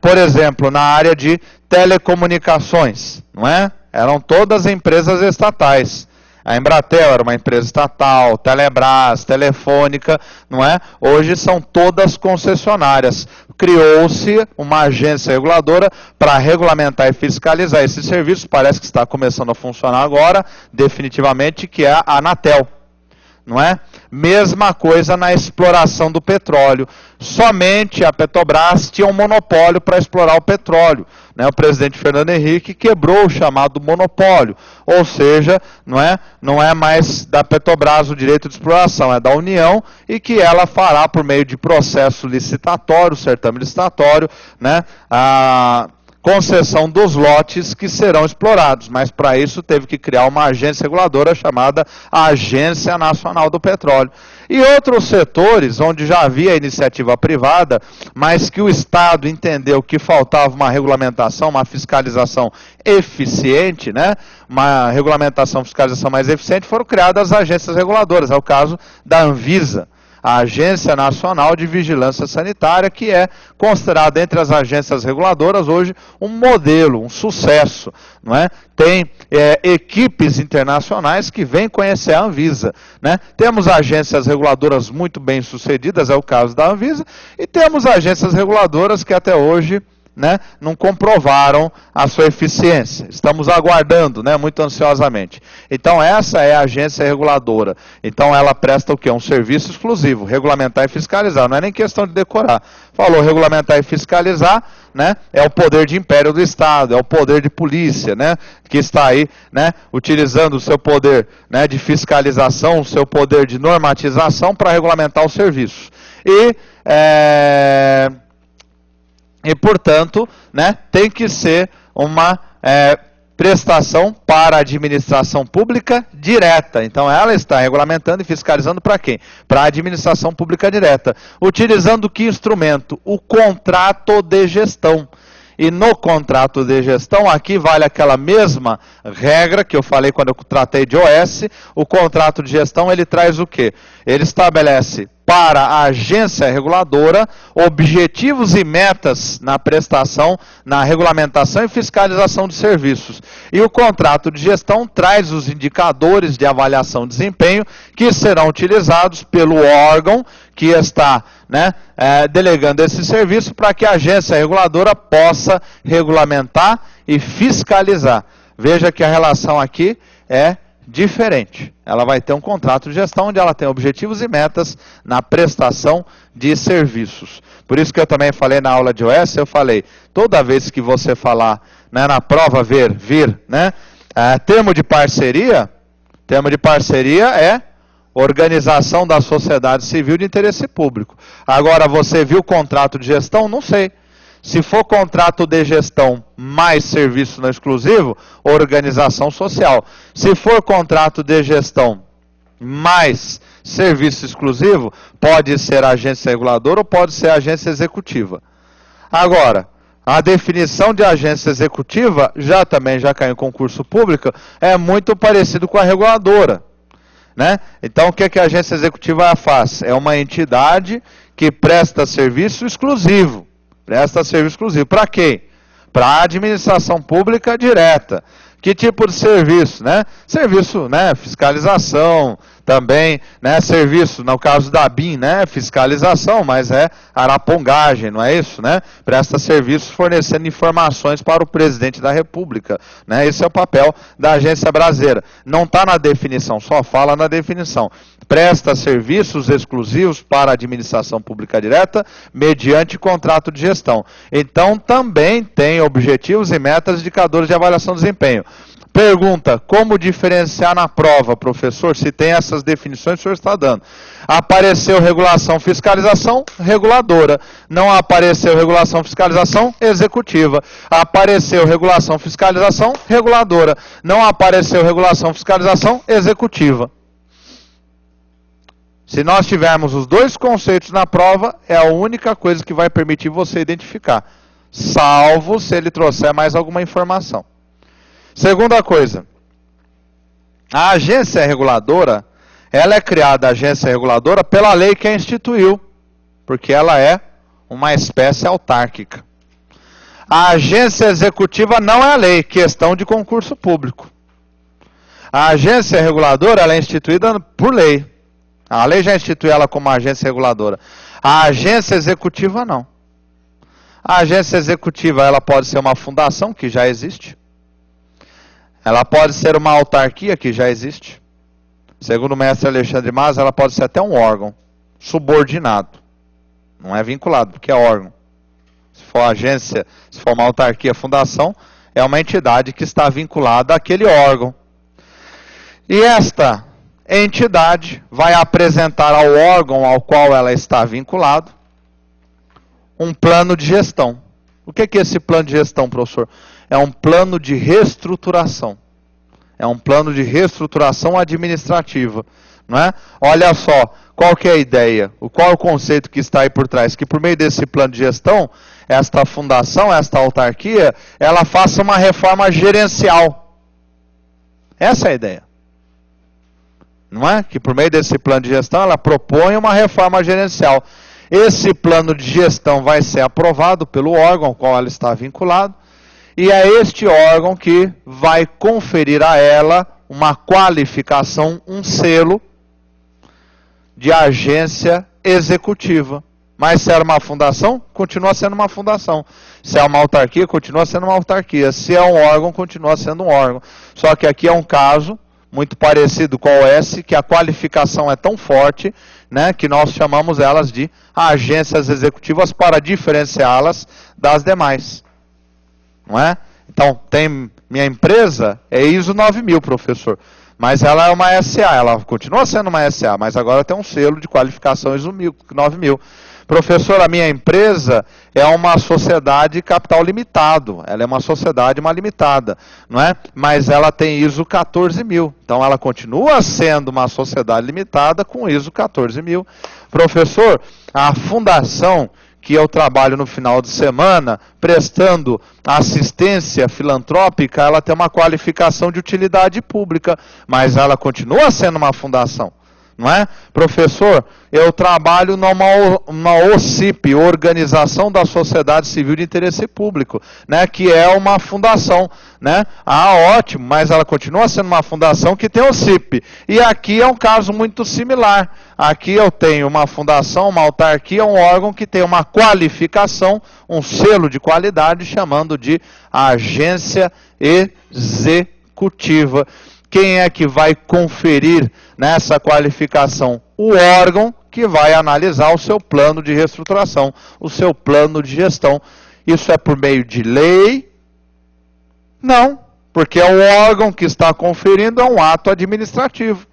por exemplo, na área de telecomunicações, não é? Eram todas empresas estatais. A Embratel era uma empresa estatal, Telebrás, Telefônica, não é? Hoje são todas concessionárias. Criou-se uma agência reguladora para regulamentar e fiscalizar esses serviços. Parece que está começando a funcionar agora, definitivamente, que é a Anatel. Não é? Mesma coisa na exploração do petróleo. Somente a Petrobras tinha um monopólio para explorar o petróleo. O presidente Fernando Henrique quebrou o chamado monopólio. Ou seja, não é mais da Petrobras o direito de exploração, é da União, e que ela fará por meio de processo licitatório, certame licitatório, a concessão dos lotes que serão explorados, mas para isso teve que criar uma agência reguladora chamada Agência Nacional do Petróleo. E outros setores onde já havia iniciativa privada, mas que o Estado entendeu que faltava uma regulamentação, uma fiscalização eficiente, uma regulamentação, fiscalização mais eficiente, foram criadas as agências reguladoras. É o caso da Anvisa, a Agência Nacional de Vigilância Sanitária, que é considerada entre as agências reguladoras hoje um modelo, um sucesso. Não é? Tem equipes internacionais que vêm conhecer a Anvisa. Temos agências reguladoras muito bem sucedidas, é o caso da Anvisa, e temos agências reguladoras que até hoje não comprovaram a sua eficiência. Estamos aguardando, muito ansiosamente. Então, essa é a agência reguladora. Então, ela presta o quê? Um serviço exclusivo, regulamentar e fiscalizar. Não é nem questão de decorar. Falou regulamentar e fiscalizar, é o poder de império do Estado, é o poder de polícia, que está aí, utilizando o seu poder de fiscalização, o seu poder de normatização para regulamentar os serviços. E, portanto, tem que ser uma prestação para a administração pública direta. Então, ela está regulamentando e fiscalizando para quem? Para a administração pública direta. Utilizando que instrumento? O contrato de gestão. E no contrato de gestão, aqui vale aquela mesma regra que eu falei quando eu tratei de OS. O contrato de gestão, ele traz o quê? Ele estabelece para a agência reguladora objetivos e metas na prestação, na regulamentação e fiscalização de serviços. E o contrato de gestão traz os indicadores de avaliação de desempenho que serão utilizados pelo órgão que está delegando esse serviço para que a agência reguladora possa regulamentar e fiscalizar. Veja que a relação aqui é diferente. Ela vai ter um contrato de gestão onde ela tem objetivos e metas na prestação de serviços. Por isso que eu também falei na aula de OS, eu falei, toda vez que você falar na prova termo de parceria é organização da sociedade civil de interesse público. Agora, você viu o contrato de gestão? Não sei. Se for contrato de gestão mais serviço não exclusivo, organização social. Se for contrato de gestão mais serviço exclusivo, pode ser agência reguladora ou pode ser agência executiva. Agora, a definição de agência executiva, já caiu em concurso público, é muito parecido com a reguladora. né? Então, o que a agência executiva faz? É uma entidade que presta serviço exclusivo. Presta serviço exclusivo. Para quem? Para a administração pública direta. Que tipo de serviço, né? Serviço, né? Fiscalização também, né? Serviço, no caso da BIM, né? Fiscalização, mas é arapongagem, não é isso, né? Presta serviço fornecendo informações para o presidente da República, né? Esse é o papel da agência brasileira. Não está na definição, só fala na definição. Presta serviços exclusivos para a administração pública direta mediante contrato de gestão. Então, também tem objetivos e metas, indicadores de avaliação de desempenho. Pergunta, como diferenciar na prova, professor, se tem essas definições que o senhor está dando? Apareceu regulação, fiscalização, reguladora. Não apareceu regulação, fiscalização, executiva. Apareceu regulação, fiscalização, reguladora. Não apareceu regulação, fiscalização, executiva. Se nós tivermos os dois conceitos na prova, é a única coisa que vai permitir você identificar, salvo se ele trouxer mais alguma informação. Segunda coisa, a agência reguladora, ela é criada, a agência reguladora, pela lei que a instituiu, porque ela é uma espécie autárquica. A agência executiva não é a lei, questão de concurso público. A agência reguladora, ela é instituída por lei. A lei já institui ela como agência reguladora. A agência executiva não. A agência executiva, ela pode ser uma fundação, que já existe. Ela pode ser uma autarquia, que já existe. Segundo o mestre Alexandre Mas, ela pode ser até um órgão subordinado. Não é vinculado, porque é órgão. Se for agência, se for uma autarquia, fundação, é uma entidade que está vinculada àquele órgão. E esta entidade vai apresentar ao órgão ao qual ela está vinculado um plano de gestão. O que é esse plano de gestão, professor? É um plano de reestruturação. É um plano de reestruturação administrativa. Não é? Olha só, qual que é a ideia? Qual é o conceito que está aí por trás? Que por meio desse plano de gestão, esta fundação, esta autarquia, ela faça uma reforma gerencial. Essa é a ideia. Não é? Que por meio desse plano de gestão, ela propõe uma reforma gerencial. Esse plano de gestão vai ser aprovado pelo órgão ao qual ela está vinculado, e é este órgão que vai conferir a ela uma qualificação, um selo de agência executiva. Mas se era uma fundação, continua sendo uma fundação. Se é uma autarquia, continua sendo uma autarquia. Se é um órgão, continua sendo um órgão. Só que aqui é um caso muito parecido com o OS, que a qualificação é tão forte, né, que nós chamamos elas de agências executivas para diferenciá-las das demais. Não é? Então, tem minha empresa, é ISO 9000, professor. Mas ela é uma SA, ela continua sendo uma SA, mas agora tem um selo de qualificação ISO 9000. Professor, a minha empresa é uma sociedade capital limitado. Ela é uma sociedade, uma limitada, não é? Mas ela tem ISO 14000. Então, ela continua sendo uma sociedade limitada com ISO 14000. Professor, a fundação que eu trabalho no final de semana, prestando assistência filantrópica, ela tem uma qualificação de utilidade pública, mas ela continua sendo uma fundação. Não é? Professor, eu trabalho numa OCIP, Organização da Sociedade Civil de Interesse Público, né, que é uma fundação, né? Ah, ótimo, mas ela continua sendo uma fundação que tem OCIP. E aqui é um caso muito similar. Aqui eu tenho uma fundação, uma autarquia, um órgão que tem uma qualificação, um selo de qualidade, chamando de agência executiva. Quem é que vai conferir nessa qualificação? O órgão que vai analisar o seu plano de reestruturação, o seu plano de gestão. Isso é por meio de lei? Não, porque é o órgão que está conferindo, é um ato administrativo.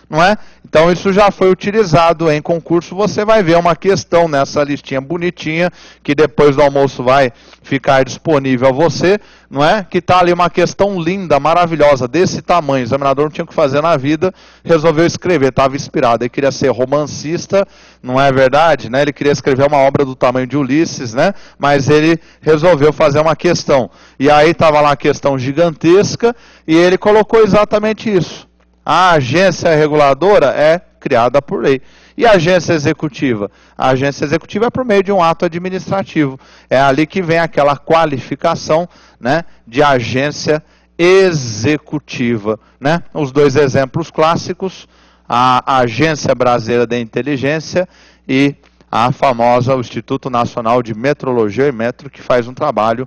Não é? Então isso já foi utilizado em concurso, você vai ver uma questão nessa listinha bonitinha, que depois do almoço vai ficar disponível a você, não é? Que está ali uma questão linda, maravilhosa, desse tamanho, o examinador não tinha o que fazer na vida, resolveu escrever, estava inspirado, ele queria ser romancista, não é verdade? Né? Ele queria escrever uma obra do tamanho de Ulisses, né? Mas ele resolveu fazer uma questão, e aí estava lá uma questão gigantesca, e ele colocou exatamente isso. A agência reguladora é criada por lei. E a agência executiva? A agência executiva é por meio de um ato administrativo. É ali que vem aquela qualificação, né, de agência executiva, né? Os dois exemplos clássicos, a Agência Brasileira de Inteligência e a famosa o Instituto Nacional de Metrologia e Metro, que faz um trabalho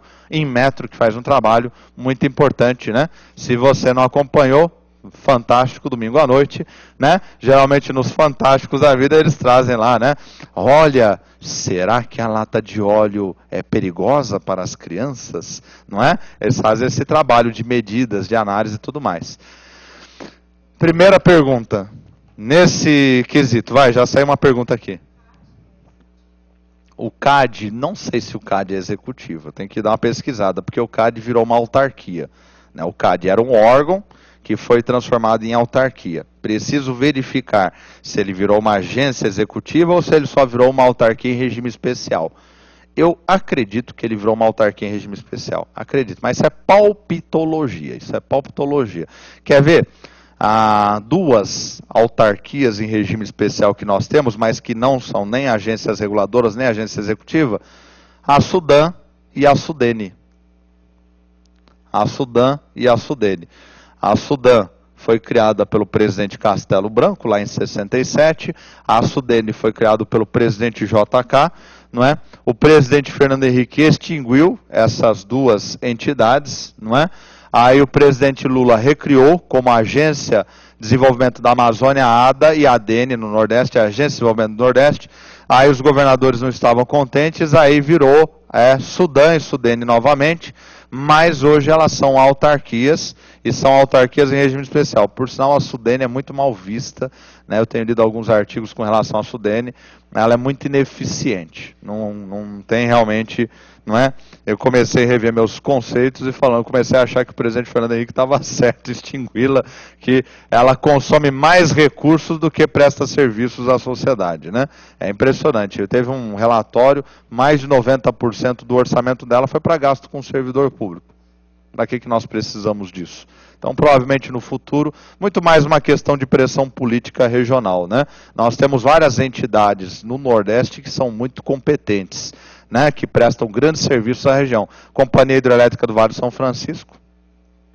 muito importante, né? Se você não acompanhou, fantástico, domingo à noite, né? Geralmente nos fantásticos da vida eles trazem lá, né? Olha, será que a lata de óleo é perigosa para as crianças? Não é? Eles fazem esse trabalho de medidas, de análise e tudo mais. Primeira pergunta, nesse quesito, já saiu uma pergunta aqui. O CAD, não sei se o CAD é executivo, tem que dar uma pesquisada, porque o CAD virou uma autarquia, né? O CAD era um órgão que foi transformado em autarquia. Preciso verificar se ele virou uma agência executiva ou se ele só virou uma autarquia em regime especial. Eu acredito que ele virou uma autarquia em regime especial. Acredito, mas isso é palpitologia. Quer ver? Há duas autarquias em regime especial que nós temos, mas que não são nem agências reguladoras, nem agência executiva. A Sudan e a Sudene. A Sudan e a Sudene. A Sudan foi criada pelo presidente Castelo Branco, lá em 67. A Sudene foi criada pelo presidente JK, não é? O presidente Fernando Henrique extinguiu essas duas entidades, não é? Aí o presidente Lula recriou como Agência de Desenvolvimento da Amazônia, a ADA e a ADN no Nordeste, a Agência de Desenvolvimento do Nordeste. Aí os governadores não estavam contentes, aí virou Sudã e Sudene novamente, mas hoje elas são autarquias, e são autarquias em regime especial. Por sinal, a Sudene é muito mal vista, né? Eu tenho lido alguns artigos com relação à Sudene, ela é muito ineficiente, não tem realmente, não é? Eu comecei a rever meus conceitos e comecei a achar que o presidente Fernando Henrique estava certo, extingui-la, que ela consome mais recursos do que presta serviços à sociedade, né? É impressionante. Teve um relatório, mais de 90% do orçamento dela foi para gasto com o servidor público. Para que nós precisamos disso? Então, provavelmente no futuro, muito mais uma questão de pressão política regional, né? Nós temos várias entidades no Nordeste que são muito competentes, né? Que prestam grandes serviços à região. Companhia Hidrelétrica do Vale do São Francisco,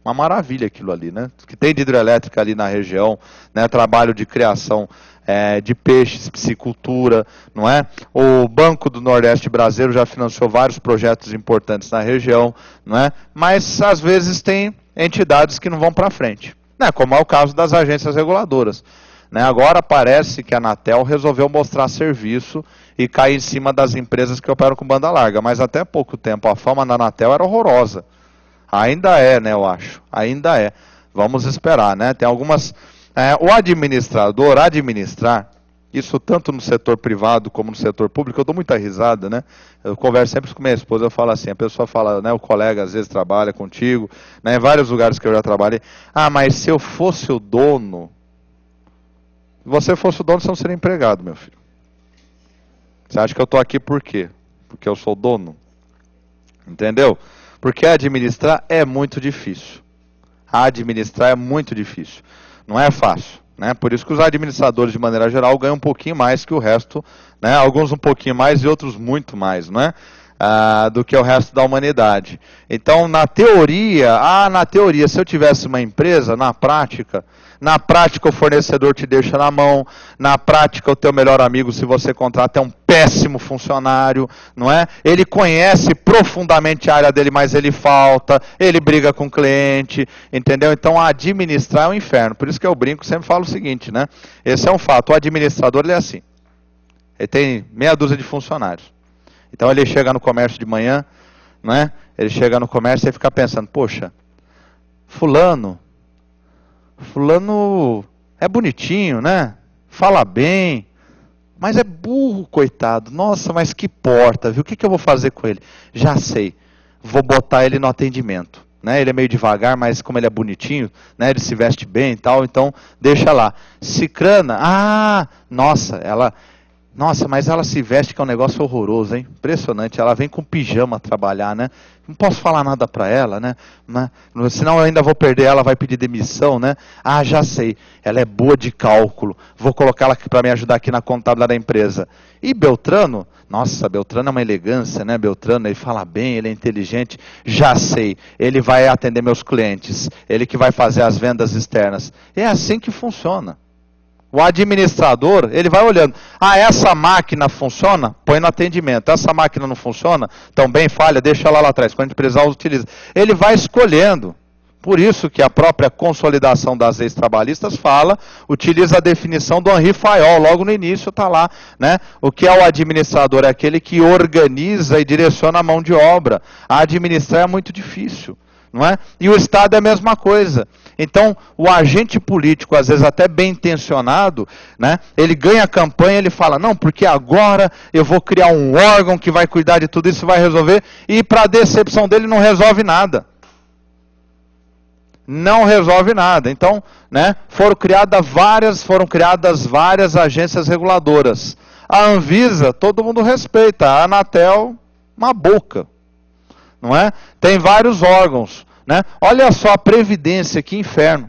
uma maravilha aquilo ali, né? O que tem de hidrelétrica ali na região, né? Trabalho de criação de peixes, piscicultura, não é? O Banco do Nordeste Brasileiro já financiou vários projetos importantes na região, não é? Mas às vezes tem entidades que não vão para frente, né? Como é o caso das agências reguladoras, né? Agora parece que a Anatel resolveu mostrar serviço e cair em cima das empresas que operam com banda larga, mas até pouco tempo a fama da Anatel era horrorosa. Ainda é, né, eu acho. Ainda é. Vamos esperar, né? Tem algumas... o administrador, administrar, isso tanto no setor privado como no setor público, eu dou muita risada, né? Eu converso sempre com minha esposa, eu falo assim, a pessoa fala, né, o colega às vezes trabalha contigo, né, em vários lugares que eu já trabalhei, mas se eu fosse o dono, se você fosse o dono, você não seria empregado, meu filho. Você acha que eu estou aqui por quê? Porque eu sou dono? Entendeu? Porque administrar é muito difícil. Administrar é muito difícil. Não é fácil, né? Por isso que os administradores, de maneira geral, ganham um pouquinho mais que o resto, né? Alguns um pouquinho mais e outros muito mais, não é? Do que o resto da humanidade. Então, na teoria, se eu tivesse uma empresa, na prática o fornecedor te deixa na mão, na prática o teu melhor amigo, se você contrata, é um péssimo funcionário, não é? Ele conhece profundamente a área dele, mas ele falta, ele briga com o cliente, entendeu? Então, administrar é um inferno. Por isso que eu brinco, sempre falo o seguinte, né? Esse é um fato, o administrador, ele é assim. Ele tem meia dúzia de funcionários. Então ele chega no comércio de manhã, né? Ele chega no comércio e fica pensando, poxa, fulano é bonitinho, né? Fala bem, mas é burro, coitado. Nossa, mas que porta, viu? O que eu vou fazer com ele? Já sei, vou botar ele no atendimento. Né? Ele é meio devagar, mas como ele é bonitinho, né? Ele se veste bem e tal, então deixa lá. Cicrana, nossa, ela Nossa, mas ela se veste que é um negócio horroroso, hein? Impressionante. Ela vem com pijama trabalhar, né? Não posso falar nada para ela, né? Senão eu ainda vou perder ela, vai pedir demissão, né? Ah, já sei. Ela é boa de cálculo. Vou colocar ela para me ajudar aqui na contabilidade da empresa. E Beltrano? Nossa, Beltrano é uma elegância, né? Beltrano, ele fala bem, ele é inteligente. Já sei. Ele vai atender meus clientes. Ele que vai fazer as vendas externas. É assim que funciona. O administrador, ele vai olhando. Ah, essa máquina funciona? Põe no atendimento. Essa máquina não funciona? Também falha, deixa ela lá atrás. Quando a gente precisar, utiliza. Ele vai escolhendo. Por isso que a própria consolidação das leis trabalhistas fala, utiliza a definição do Henri Fayol, logo no início está lá, né? O que é o administrador? É aquele que organiza e direciona a mão de obra. A administrar é muito difícil, não é? E o Estado é a mesma coisa. Então, o agente político, às vezes até bem intencionado, né, ele ganha a campanha, ele fala, não, porque agora eu vou criar um órgão que vai cuidar de tudo isso e vai resolver, e para a decepção dele não resolve nada. Não resolve nada. Então, né, foram criadas várias agências reguladoras. A Anvisa, todo mundo respeita, a Anatel, uma boca. Não é? Tem vários órgãos. Né? Olha só a Previdência, que inferno.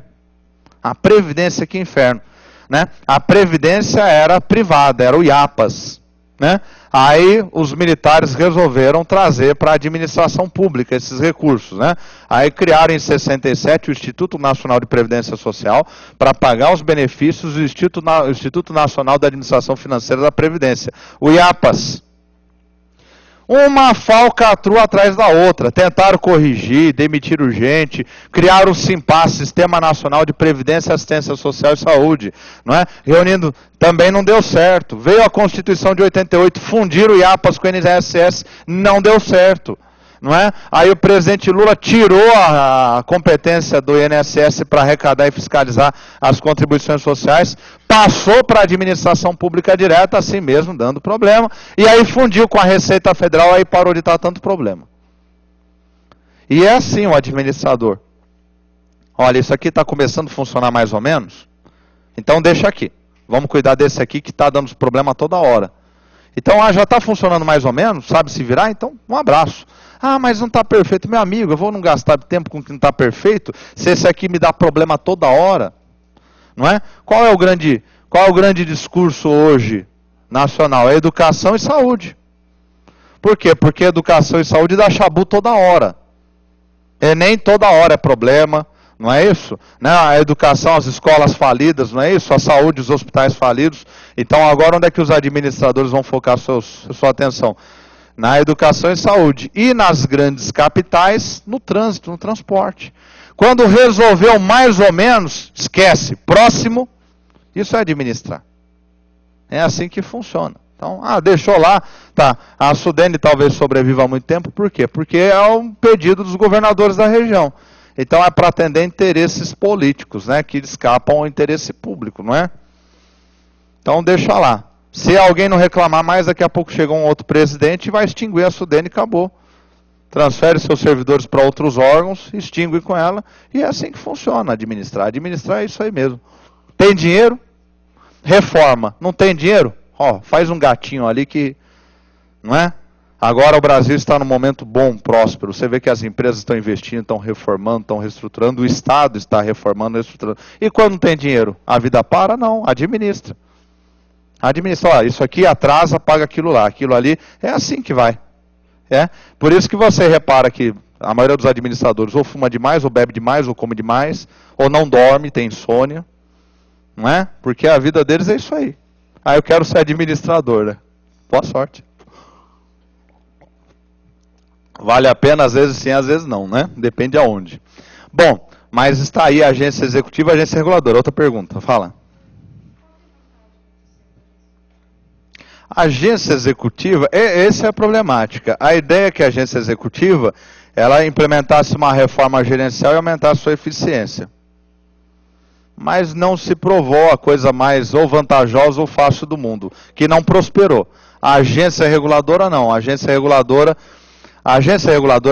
A Previdência, que inferno. Né? A Previdência era privada, era o IAPAS. Né? Aí os militares resolveram trazer para a administração pública esses recursos. Né? Aí criaram em 67 o Instituto Nacional de Previdência Social para pagar os benefícios do Instituto Nacional da Administração Financeira da Previdência, o IAPAS. Uma falcatrua atrás da outra. Tentaram corrigir, demitir urgente, criaram o SIMPAS, Sistema Nacional de Previdência, Assistência Social e Saúde. Não é? Reunindo, também não deu certo. Veio a Constituição de 88, fundiram o IAPAS com o INSS, não deu certo. Não é? Aí o presidente Lula tirou a competência do INSS para arrecadar e fiscalizar as contribuições sociais, passou para a administração pública direta, assim mesmo, dando problema, e aí fundiu com a Receita Federal, aí parou de estar tanto problema. E é assim o administrador. Olha, isso aqui está começando a funcionar mais ou menos, então deixa aqui. Vamos cuidar desse aqui que está dando problema toda hora. Então, já está funcionando mais ou menos, sabe se virar? Então, um abraço. Ah, mas não está perfeito. Meu amigo, eu vou não gastar tempo com o que não está perfeito, se esse aqui me dá problema toda hora. Não é? Qual é o grande discurso hoje nacional? É educação e saúde. Por quê? Porque educação e saúde dá chabu toda hora. E nem toda hora é problema. Não é isso? Né? A educação, as escolas falidas, não é isso? A saúde, os hospitais falidos. Então agora onde é que os administradores vão focar sua atenção? Na educação e saúde. E nas grandes capitais, no trânsito, no transporte. Quando resolveu mais ou menos, esquece. Próximo, isso é administrar. É assim que funciona. Então, deixou lá, tá. A Sudene talvez sobreviva há muito tempo, por quê? Porque é um pedido dos governadores da região. Então é para atender interesses políticos, né, que escapam ao interesse público, não é? Então deixa lá. Se alguém não reclamar mais, daqui a pouco chega um outro presidente e vai extinguir a Sudene e acabou. Transfere seus servidores para outros órgãos, extingue com ela, e é assim que funciona administrar. Administrar é isso aí mesmo. Tem dinheiro? Reforma. Não tem dinheiro? Faz um gatinho ali que, não é? Agora o Brasil está num momento bom, próspero. Você vê que as empresas estão investindo, estão reformando, estão reestruturando. O Estado está reformando, reestruturando. E quando não tem dinheiro? A vida para? Não, administra. Administra, isso aqui atrasa, paga aquilo lá. Aquilo ali, é assim que vai. Por isso que você repara que a maioria dos administradores ou fuma demais, ou bebe demais, ou come demais, ou não dorme, tem insônia. Não é? Porque a vida deles é isso aí. Eu quero ser administrador, né? Boa sorte. Vale a pena, às vezes sim, às vezes não, né? Depende aonde. Bom, mas está aí a agência executiva e a agência reguladora. Outra pergunta, fala. Agência executiva, essa é a problemática. A ideia é que a agência executiva, ela implementasse uma reforma gerencial e aumentasse sua eficiência. Mas não se provou a coisa mais ou vantajosa ou fácil do mundo, que não prosperou. A agência reguladora não, a agência reguladora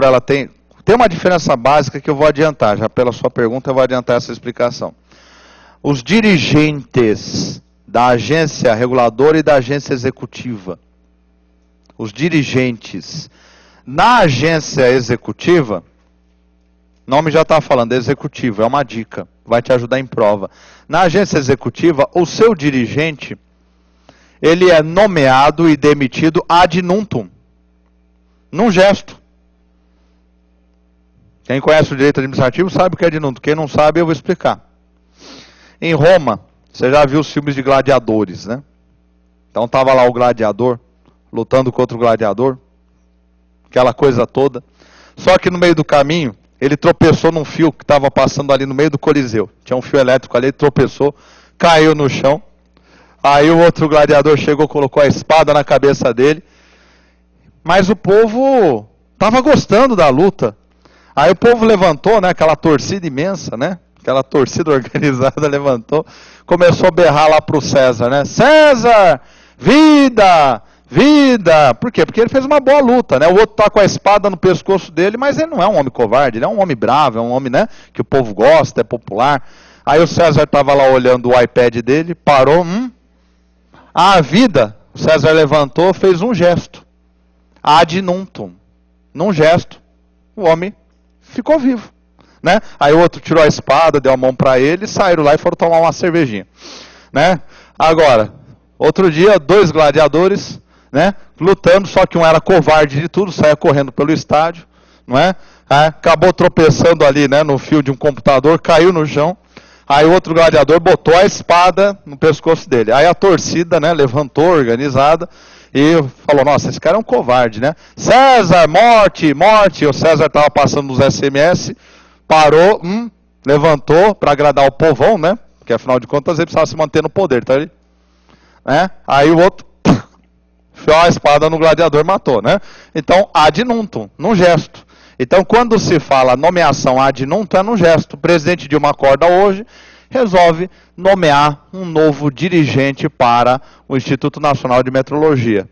ela tem uma diferença básica que eu vou adiantar, já pela sua pergunta eu vou adiantar essa explicação. Os dirigentes da agência reguladora e da agência executiva. Os dirigentes. Na agência executiva, o nome já está falando, executivo, é uma dica, vai te ajudar em prova. Na agência executiva, o seu dirigente, ele é nomeado e demitido ad nutum, num gesto. Quem conhece o direito administrativo sabe o que é ad nutum, quem não sabe eu vou explicar. Em Roma, você já viu os filmes de gladiadores, né? Então estava lá o gladiador, lutando contra o gladiador, aquela coisa toda. Só que no meio do caminho, ele tropeçou num fio que estava passando ali no meio do Coliseu. Tinha um fio elétrico ali, ele tropeçou, caiu no chão. Aí o outro gladiador chegou, colocou a espada na cabeça dele. Mas o povo estava gostando da luta. Aí o povo levantou, né, aquela torcida imensa, né? Aquela torcida organizada levantou, começou a berrar lá para o César, né? César, vida! Vida! Por quê? Porque ele fez uma boa luta, né? O outro está com a espada no pescoço dele, mas ele não é um homem covarde, ele é um homem bravo, é um homem, né, que o povo gosta, é popular. Aí o César estava lá olhando o iPad dele, parou, a vida, o César levantou, fez um gesto. Ad nutum. Num gesto, o homem ficou vivo, né? Aí o outro tirou a espada, deu a mão para ele, saíram lá e foram tomar uma cervejinha, né? Agora, outro dia, 2 gladiadores, né, lutando, só que um era covarde de tudo, saia correndo pelo estádio, não é? Acabou tropeçando ali, né, no fio de um computador, caiu no chão. Aí o outro gladiador botou a espada no pescoço dele. Aí a torcida, né, levantou, organizada, e falou, nossa, esse cara é um covarde, né? César, morte, morte. O César estava passando nos SMS, parou, levantou para agradar o povão, né? Porque afinal de contas ele precisava se manter no poder, tá ali? Né? Aí o outro enfiou a espada no gladiador e matou, né? Então, ad nutum, num gesto. Então, quando se fala nomeação ad nutum, é num gesto. O presidente Dilma acorda hoje, resolve nomear um novo dirigente para o Instituto Nacional de Metrologia.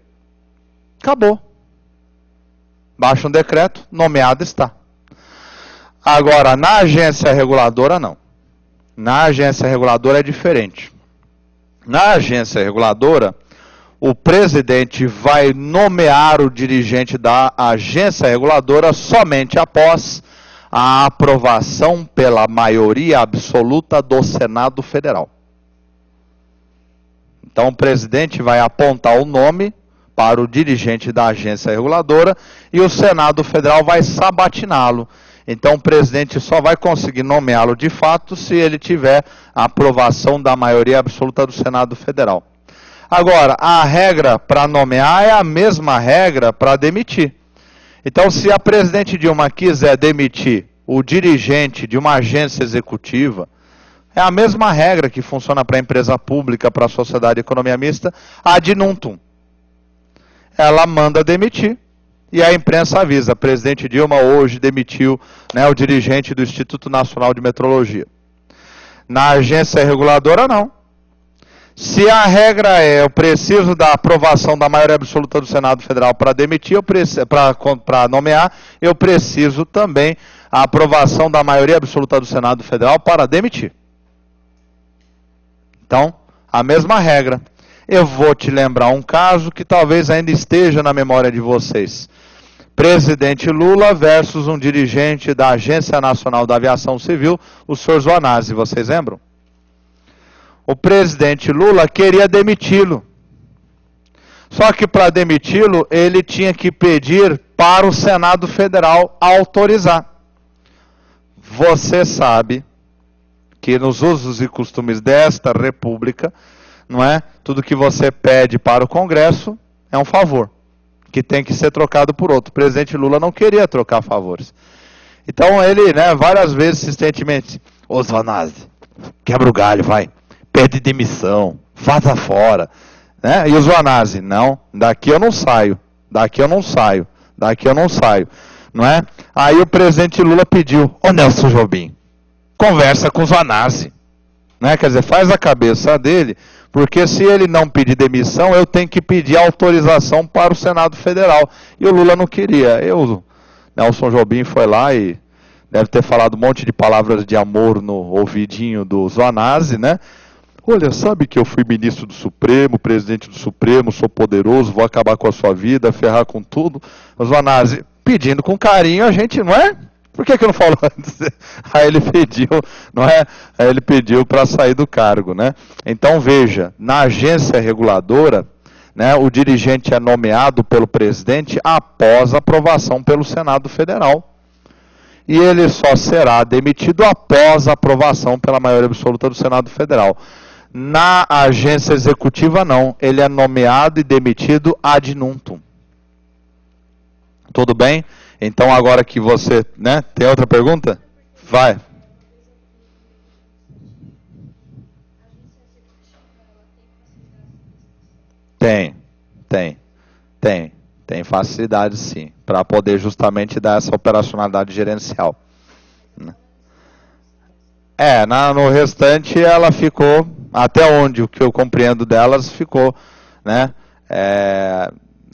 Acabou. Baixa um decreto, nomeado está. Agora, na agência reguladora, não. Na agência reguladora é diferente. Na agência reguladora, o presidente vai nomear o dirigente da agência reguladora somente após a aprovação pela maioria absoluta do Senado Federal. Então o presidente vai apontar o nome para o dirigente da agência reguladora e o Senado Federal vai sabatiná-lo. Então o presidente só vai conseguir nomeá-lo de fato se ele tiver a aprovação da maioria absoluta do Senado Federal. Agora, a regra para nomear é a mesma regra para demitir. Então, se a presidente Dilma quiser demitir o dirigente de uma agência executiva, é a mesma regra que funciona para a empresa pública, para a sociedade de economia mista, ad nutum. Ela manda demitir e a imprensa avisa, a presidente Dilma hoje demitiu, né, o dirigente do Instituto Nacional de Metrologia. Na agência reguladora, não. Se a regra é, eu preciso da aprovação da maioria absoluta do Senado Federal para demitir, para nomear, eu preciso também a aprovação da maioria absoluta do Senado Federal para demitir. Então, a mesma regra. Eu vou te lembrar um caso que talvez ainda esteja na memória de vocês. Presidente Lula versus um dirigente da Agência Nacional da Aviação Civil, o senhor Zoanazzi, vocês lembram? O presidente Lula queria demiti-lo. Só que para demiti-lo, ele tinha que pedir para o Senado Federal autorizar. Você sabe que nos usos e costumes desta república, não é? Tudo que você pede para o Congresso é um favor, que tem que ser trocado por outro. O presidente Lula não queria trocar favores. Então ele, né, várias vezes, insistentemente, ô Zoanazzi, quebra o galho, vai. Pede demissão, vaza fora. Né? E o Zoanazzi, não, daqui eu não saio, daqui eu não saio, daqui eu não saio. Não é? Aí o presidente Lula pediu, ô Nelson Jobim, conversa com o Zoanazzi. Né? Quer dizer, faz a cabeça dele, porque se ele não pedir demissão, eu tenho que pedir autorização para o Senado Federal. E o Lula não queria. Nelson Jobim foi lá e deve ter falado um monte de palavras de amor no ouvidinho do Zoanazzi, né? Olha, sabe que eu fui ministro do Supremo, presidente do Supremo, sou poderoso, vou acabar com a sua vida, ferrar com tudo. Mas o Anasi, pedindo com carinho, a gente, não é? Por que eu não falo antes? Aí ele pediu, não é? Aí ele pediu para sair do cargo, né? Então veja, na agência reguladora, né, o dirigente é nomeado pelo presidente após aprovação pelo Senado Federal. E ele só será demitido após a aprovação pela maioria absoluta do Senado Federal. Na agência executiva, não. Ele é nomeado e demitido ad nutum. Tudo bem? Então, agora que você... né, tem outra pergunta? Vai. Tem facilidade sim, para poder justamente dar essa operacionalidade gerencial. No restante ela ficou, até onde o que eu compreendo delas ficou, né?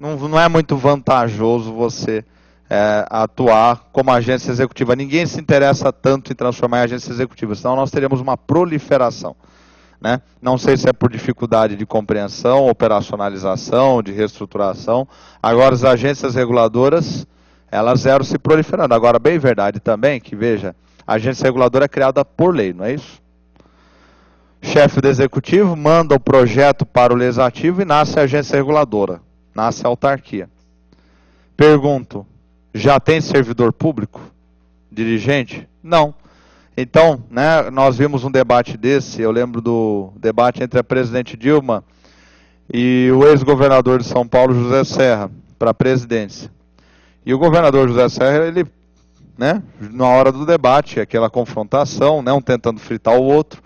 Não é muito vantajoso você atuar como agência executiva. Ninguém se interessa tanto em transformar em agência executiva, senão nós teríamos uma proliferação. Né? Não sei se é por dificuldade de compreensão, operacionalização, de reestruturação. Agora, as agências reguladoras, elas eram se proliferando. Agora, bem verdade também que, veja, a agência reguladora é criada por lei, não é isso? Chefe do executivo manda o projeto para o legislativo e nasce a agência reguladora, nasce a autarquia. Pergunto, já tem servidor público? Dirigente? Não. Então, né, nós vimos um debate desse, eu lembro do debate entre a presidente Dilma e o ex-governador de São Paulo, José Serra, para a presidência. E o governador José Serra, ele, né, na hora do debate, aquela confrontação, né, um tentando fritar o outro.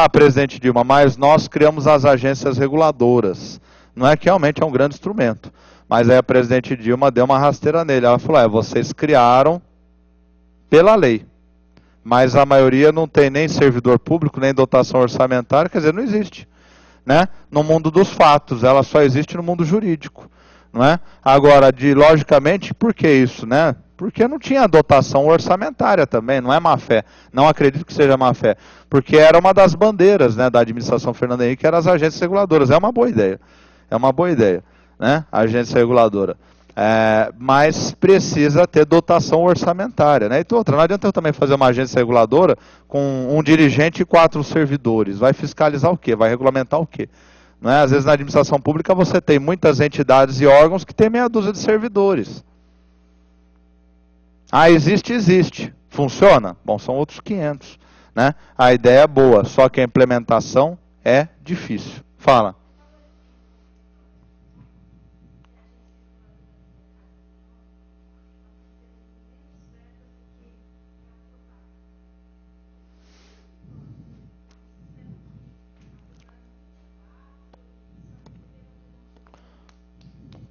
Presidente Dilma, mas nós criamos as agências reguladoras. Não é que realmente é um grande instrumento. Mas aí a presidente Dilma deu uma rasteira nele. Ela falou, vocês criaram pela lei. Mas a maioria não tem nem servidor público, nem dotação orçamentária, quer dizer, não existe. Né? No mundo dos fatos, ela só existe no mundo jurídico. Não é? Agora, logicamente, por que isso? Né? Porque não tinha dotação orçamentária também, não é má fé. Não acredito que seja má fé. Porque era uma das bandeiras, né, da administração Fernando Henrique, que eram as agências reguladoras. É uma boa ideia. É uma boa ideia, né? A agência reguladora. Mas precisa ter dotação orçamentária, né? E outra, não adianta eu também fazer uma agência reguladora com um dirigente e 4 servidores. Vai fiscalizar o quê? Vai regulamentar o quê? Não é? Às vezes na administração pública você tem muitas entidades e órgãos que têm meia dúzia de servidores. Existe. Funciona? Bom, são outros 500. Né? A ideia é boa, só que a implementação é difícil. Fala.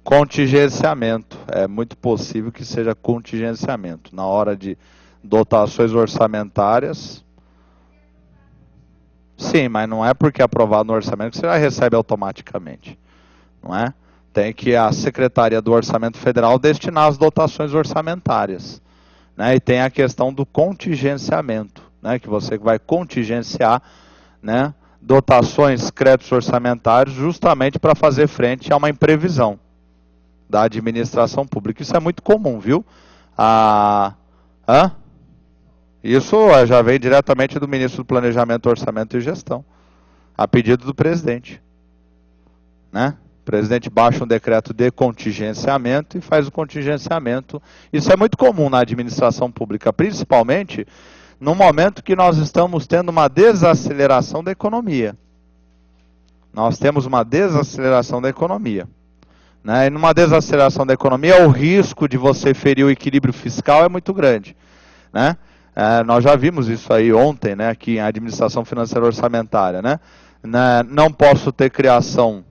Contingenciamento. É muito possível que seja contingenciamento. Na hora de dotações orçamentárias. Sim, mas não é porque é aprovado no orçamento que você já recebe automaticamente. Não é? Tem que a Secretaria do Orçamento Federal destinar as dotações orçamentárias. Né? E tem a questão do contingenciamento, né? Que você vai contingenciar, né, dotações, créditos orçamentários, justamente para fazer frente a uma imprevisão da administração pública. Isso é muito comum, viu? Isso já vem diretamente do ministro do Planejamento, Orçamento e Gestão, a pedido do presidente. Né? O presidente baixa um decreto de contingenciamento e faz o contingenciamento. Isso é muito comum na administração pública, principalmente no momento que nós estamos tendo uma desaceleração da economia. Nós temos uma desaceleração da economia. Né? E numa desaceleração da economia, o risco de você ferir o equilíbrio fiscal é muito grande. Né? Nós já vimos isso aí ontem, né, aqui em administração financeira orçamentária. Né? Não posso ter criação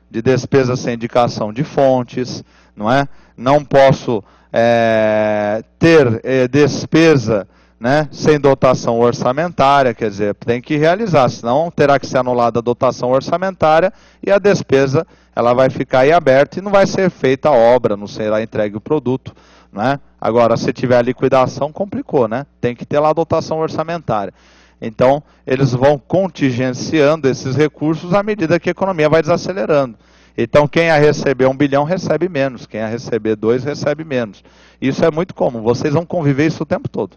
de despesa sem indicação de fontes, não é? Não posso ter despesa, né, sem dotação orçamentária, quer dizer, tem que realizar, senão terá que ser anulada a dotação orçamentária e a despesa ela vai ficar aí aberta e não vai ser feita a obra, não será entregue o produto. Né? Agora, se tiver liquidação, complicou, né? Tem que ter lá a dotação orçamentária. Então, eles vão contingenciando esses recursos à medida que a economia vai desacelerando. Então, quem ia receber 1 bilhão recebe menos, quem ia receber 2 recebe menos. Isso é muito comum, vocês vão conviver isso o tempo todo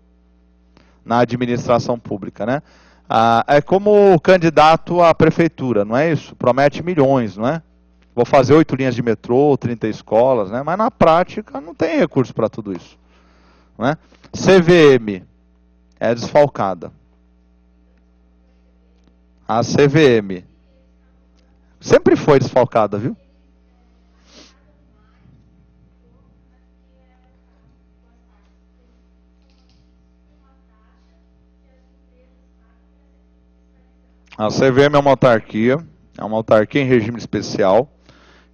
na administração pública, né? É como o candidato à prefeitura, não é isso? Promete milhões, não é? Vou fazer 8 linhas de metrô, 30 escolas, né? Mas na prática não tem recurso para tudo isso, não é? CVM é desfalcada. A CVM sempre foi desfalcada, viu? A CVM é uma autarquia em regime especial,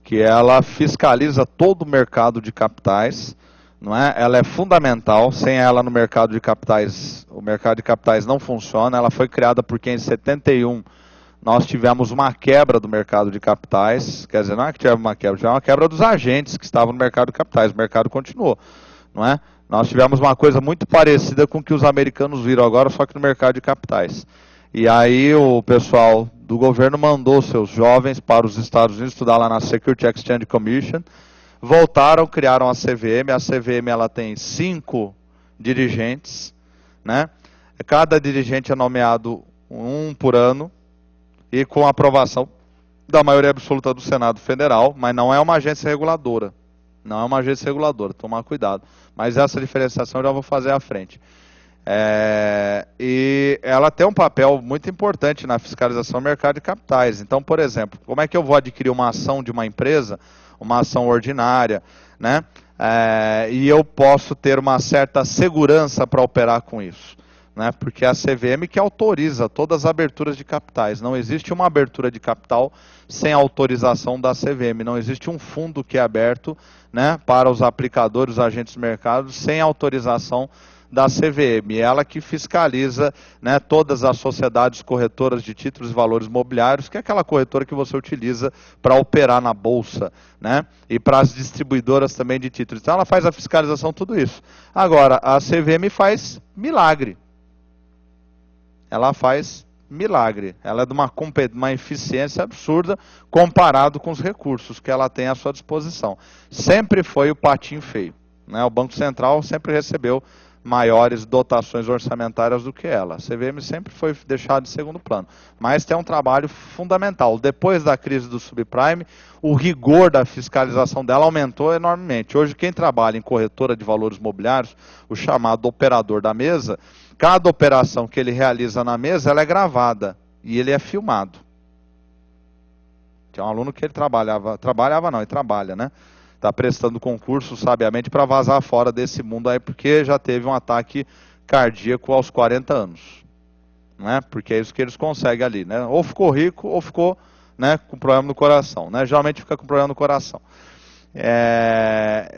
que ela fiscaliza todo o mercado de capitais, não é? Ela é fundamental, sem ela no mercado de capitais, o mercado de capitais não funciona. Ela foi criada porque em 71 nós tivemos uma quebra do mercado de capitais, quer dizer, não é que tivemos uma quebra dos agentes que estavam no mercado de capitais, o mercado continuou, não é? Nós tivemos uma coisa muito parecida com o que os americanos viram agora, só que no mercado de capitais. E aí o pessoal do governo mandou seus jovens para os Estados Unidos estudar lá na Security Exchange Commission, voltaram, criaram a CVM. A CVM ela tem 5 dirigentes, né? Cada dirigente é nomeado um por ano e com aprovação da maioria absoluta do Senado Federal, mas não é uma agência reguladora. Não é uma agência reguladora, tomar cuidado. Mas essa diferenciação eu já vou fazer à frente. E ela tem um papel muito importante na fiscalização do mercado de capitais. Então, por exemplo, como é que eu vou adquirir uma ação de uma empresa, uma ação ordinária, né? E eu posso ter uma certa segurança para operar com isso, né? Porque é a CVM que autoriza todas as aberturas de capitais. Não existe uma abertura de capital sem autorização da CVM. Não existe um fundo que é aberto, né, para os aplicadores, os agentes de mercado, sem autorização da CVM, ela que fiscaliza, né, todas as sociedades corretoras de títulos e valores mobiliários, que é aquela corretora que você utiliza para operar na bolsa, né, e para as distribuidoras também de títulos. Então ela faz a fiscalização, tudo isso. Agora, a CVM faz milagre. Ela faz milagre. Ela é de uma eficiência absurda comparado com os recursos que ela tem à sua disposição. Sempre foi o patinho feio, né? O Banco Central sempre recebeu maiores dotações orçamentárias do que ela. A CVM sempre foi deixada de segundo plano, mas tem um trabalho fundamental. Depois da crise do subprime, o rigor da fiscalização dela aumentou enormemente. Hoje, quem trabalha em corretora de valores mobiliários, o chamado operador da mesa, cada operação que ele realiza na mesa, ela é gravada e ele é filmado. Tinha um aluno que ele trabalha, né? Está prestando concurso sabiamente para vazar fora desse mundo aí, porque já teve um ataque cardíaco aos 40 anos. Né? Porque é isso que eles conseguem ali, né? Ou ficou rico, ou ficou, né, com problema no coração. Né? Geralmente fica com problema no coração.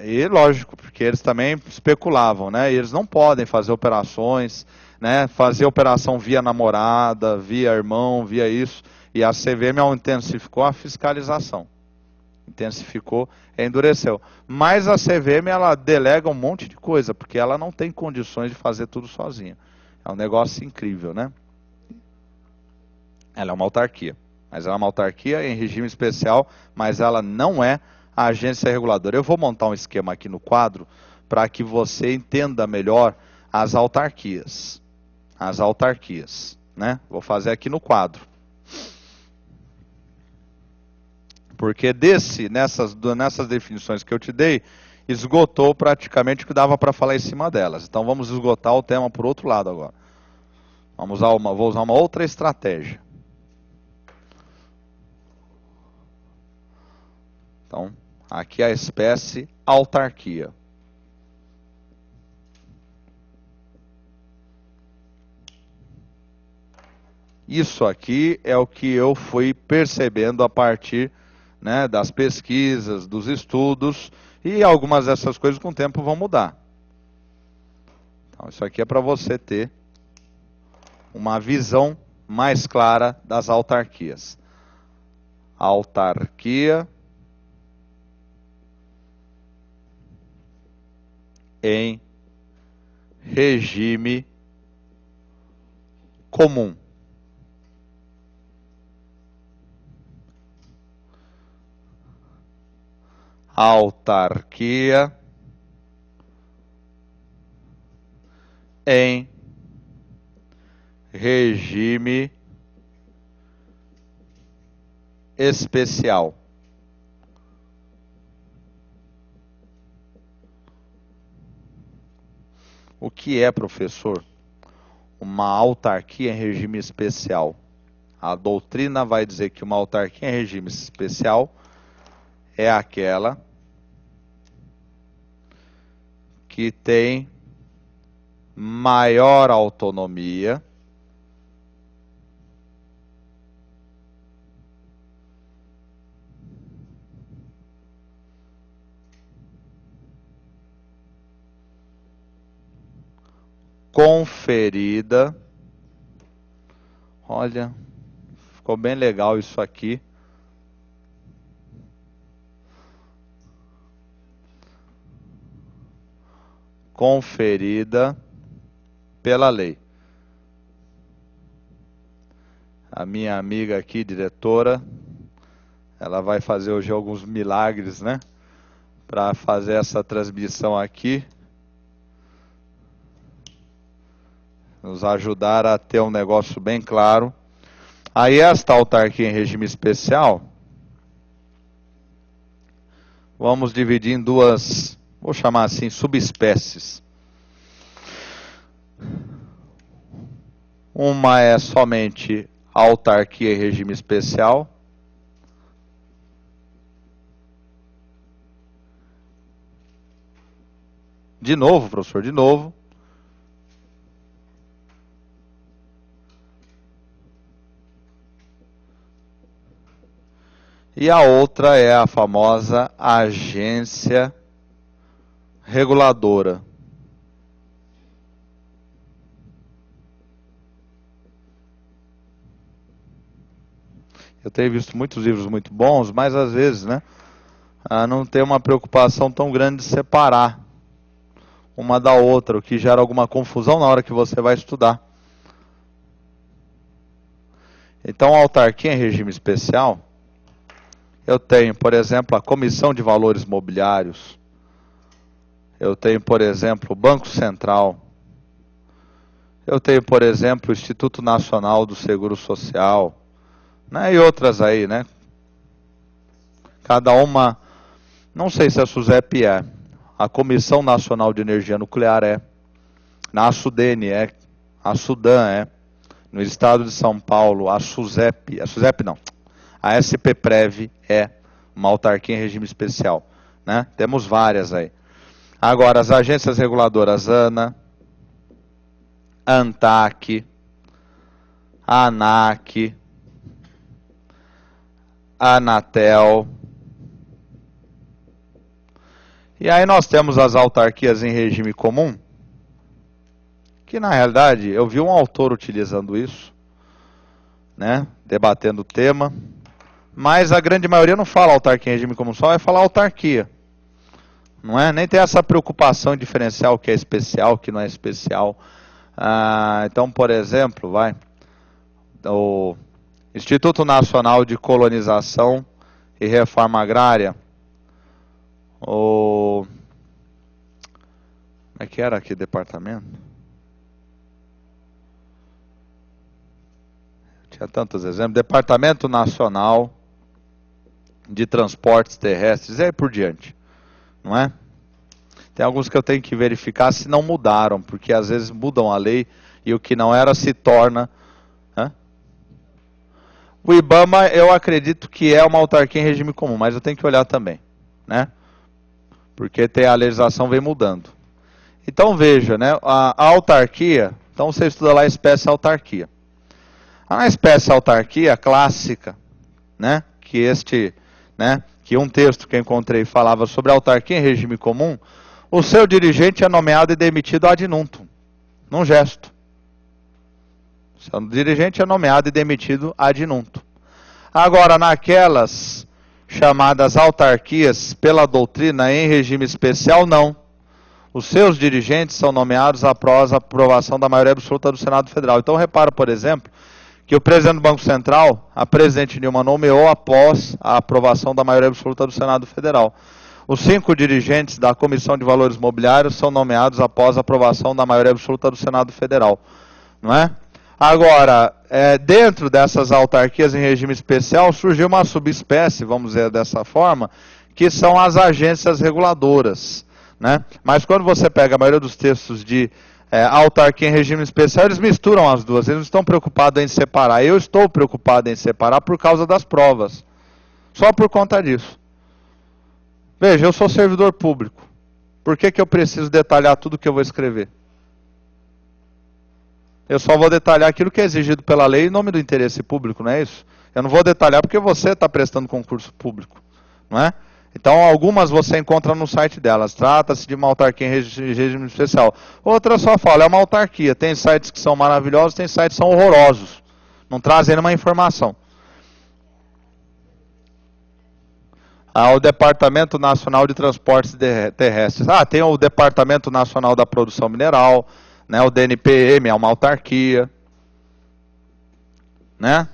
E lógico, porque eles também especulavam, né? E eles não podem fazer operações, né? Fazer operação via namorada, via irmão, via isso. E a CVM intensificou a fiscalização. Intensificou, endureceu. Mas a CVM, ela delega um monte de coisa, porque ela não tem condições de fazer tudo sozinha. É um negócio incrível, né? Ela é uma autarquia. Mas ela é uma autarquia em regime especial, mas ela não é a agência reguladora. Eu vou montar um esquema aqui no quadro para que você entenda melhor as autarquias. As autarquias, né? Vou fazer aqui no quadro. Porque nessas definições que eu te dei, esgotou praticamente o que dava para falar em cima delas. Então vamos esgotar o tema por outro lado agora. Vou usar uma outra estratégia. Então, aqui é a espécie autarquia. Isso aqui é o que eu fui percebendo a partir, né, das pesquisas, dos estudos, e algumas dessas coisas com o tempo vão mudar. Então, isso aqui é para você ter uma visão mais clara das autarquias. Autarquia em regime comum. Autarquia em regime especial. O que é, professor? Uma autarquia em regime especial. A doutrina vai dizer que uma autarquia em regime especial é aquela que tem maior autonomia conferida. Olha, ficou bem legal isso aqui. Conferida pela lei. A minha amiga aqui, diretora, ela vai fazer hoje alguns milagres, né? Para fazer essa transmissão aqui. Nos ajudar a ter um negócio bem claro. Aí esta autarquia em regime especial, vamos dividir em duas, vou chamar assim, subespécies. Uma é somente autarquia em regime especial. De novo, professor, de novo. E a outra é a famosa agência reguladora. Eu tenho visto muitos livros muito bons, mas às vezes, né, não tem uma preocupação tão grande de separar uma da outra, o que gera alguma confusão na hora que você vai estudar. Então, a autarquia em regime especial, eu tenho, por exemplo, a Comissão de Valores Mobiliários. Eu tenho, por exemplo, o Banco Central. Eu tenho, por exemplo, o Instituto Nacional do Seguro Social. Né, e outras aí, né? Cada uma, não sei se a SUSEP é. A Comissão Nacional de Energia Nuclear é. A SUDENE é. A SUDAN é. No estado de São Paulo, a SUSEP não. A SPPrev é uma autarquia em regime especial, né? Temos várias aí. Agora, as agências reguladoras ANA, ANTAC, ANAC, Anatel. E aí nós temos as autarquias em regime comum, que na realidade eu vi um autor utilizando isso, né? Debatendo o tema. Mas a grande maioria não fala autarquia em regime comum, só vai falar autarquia. Não é? Nem tem essa preocupação em diferenciar o que é especial, o que não é especial. Então, por exemplo, o Instituto Nacional de Colonização e Reforma Agrária. Como é que era aqui departamento? Tinha tantos exemplos. Departamento Nacional de Transportes Terrestres e aí por diante, não é? Tem alguns que eu tenho que verificar se não mudaram, porque às vezes mudam a lei e o que não era se torna. O IBAMA eu acredito que é uma autarquia em regime comum, mas eu tenho que olhar também, né? Porque a legislação vem mudando. Então veja, né? A autarquia, então você estuda lá a espécie autarquia. A espécie autarquia clássica, né? Que um texto que eu encontrei falava sobre autarquia em regime comum, o seu dirigente é nomeado e demitido ad nuntum, num gesto. O seu dirigente é nomeado e demitido ad nuntum. Agora, naquelas chamadas autarquias pela doutrina em regime especial, não. Os seus dirigentes são nomeados após a aprovação da maioria absoluta do Senado Federal. Então, repara, por exemplo, que o presidente do Banco Central, a presidente Dilma, nomeou após a aprovação da maioria absoluta do Senado Federal. Os 5 dirigentes da Comissão de Valores Mobiliários são nomeados após a aprovação da maioria absoluta do Senado Federal. Não é? Agora, dentro dessas autarquias em regime especial, surgiu uma subespécie, vamos dizer dessa forma, que são as agências reguladoras. Né? Mas quando você pega a maioria dos textos de autarquia em regime especial, eles misturam as duas, eles não estão preocupados em separar. Eu estou preocupado em separar por causa das provas. Só por conta disso. Veja, eu sou servidor público. Por que eu preciso detalhar tudo que eu vou escrever? Eu só vou detalhar aquilo que é exigido pela lei em nome do interesse público, não é isso? Eu não vou detalhar porque você está prestando concurso público, não é? Então, algumas você encontra no site delas. Trata-se de uma autarquia em regime especial. Outras só fala, é uma autarquia. Tem sites que são maravilhosos, tem sites que são horrorosos. Não trazem nenhuma informação. O Departamento Nacional de Transportes Terrestres. Tem o Departamento Nacional da Produção Mineral, né, o DNPM, é uma autarquia. Né?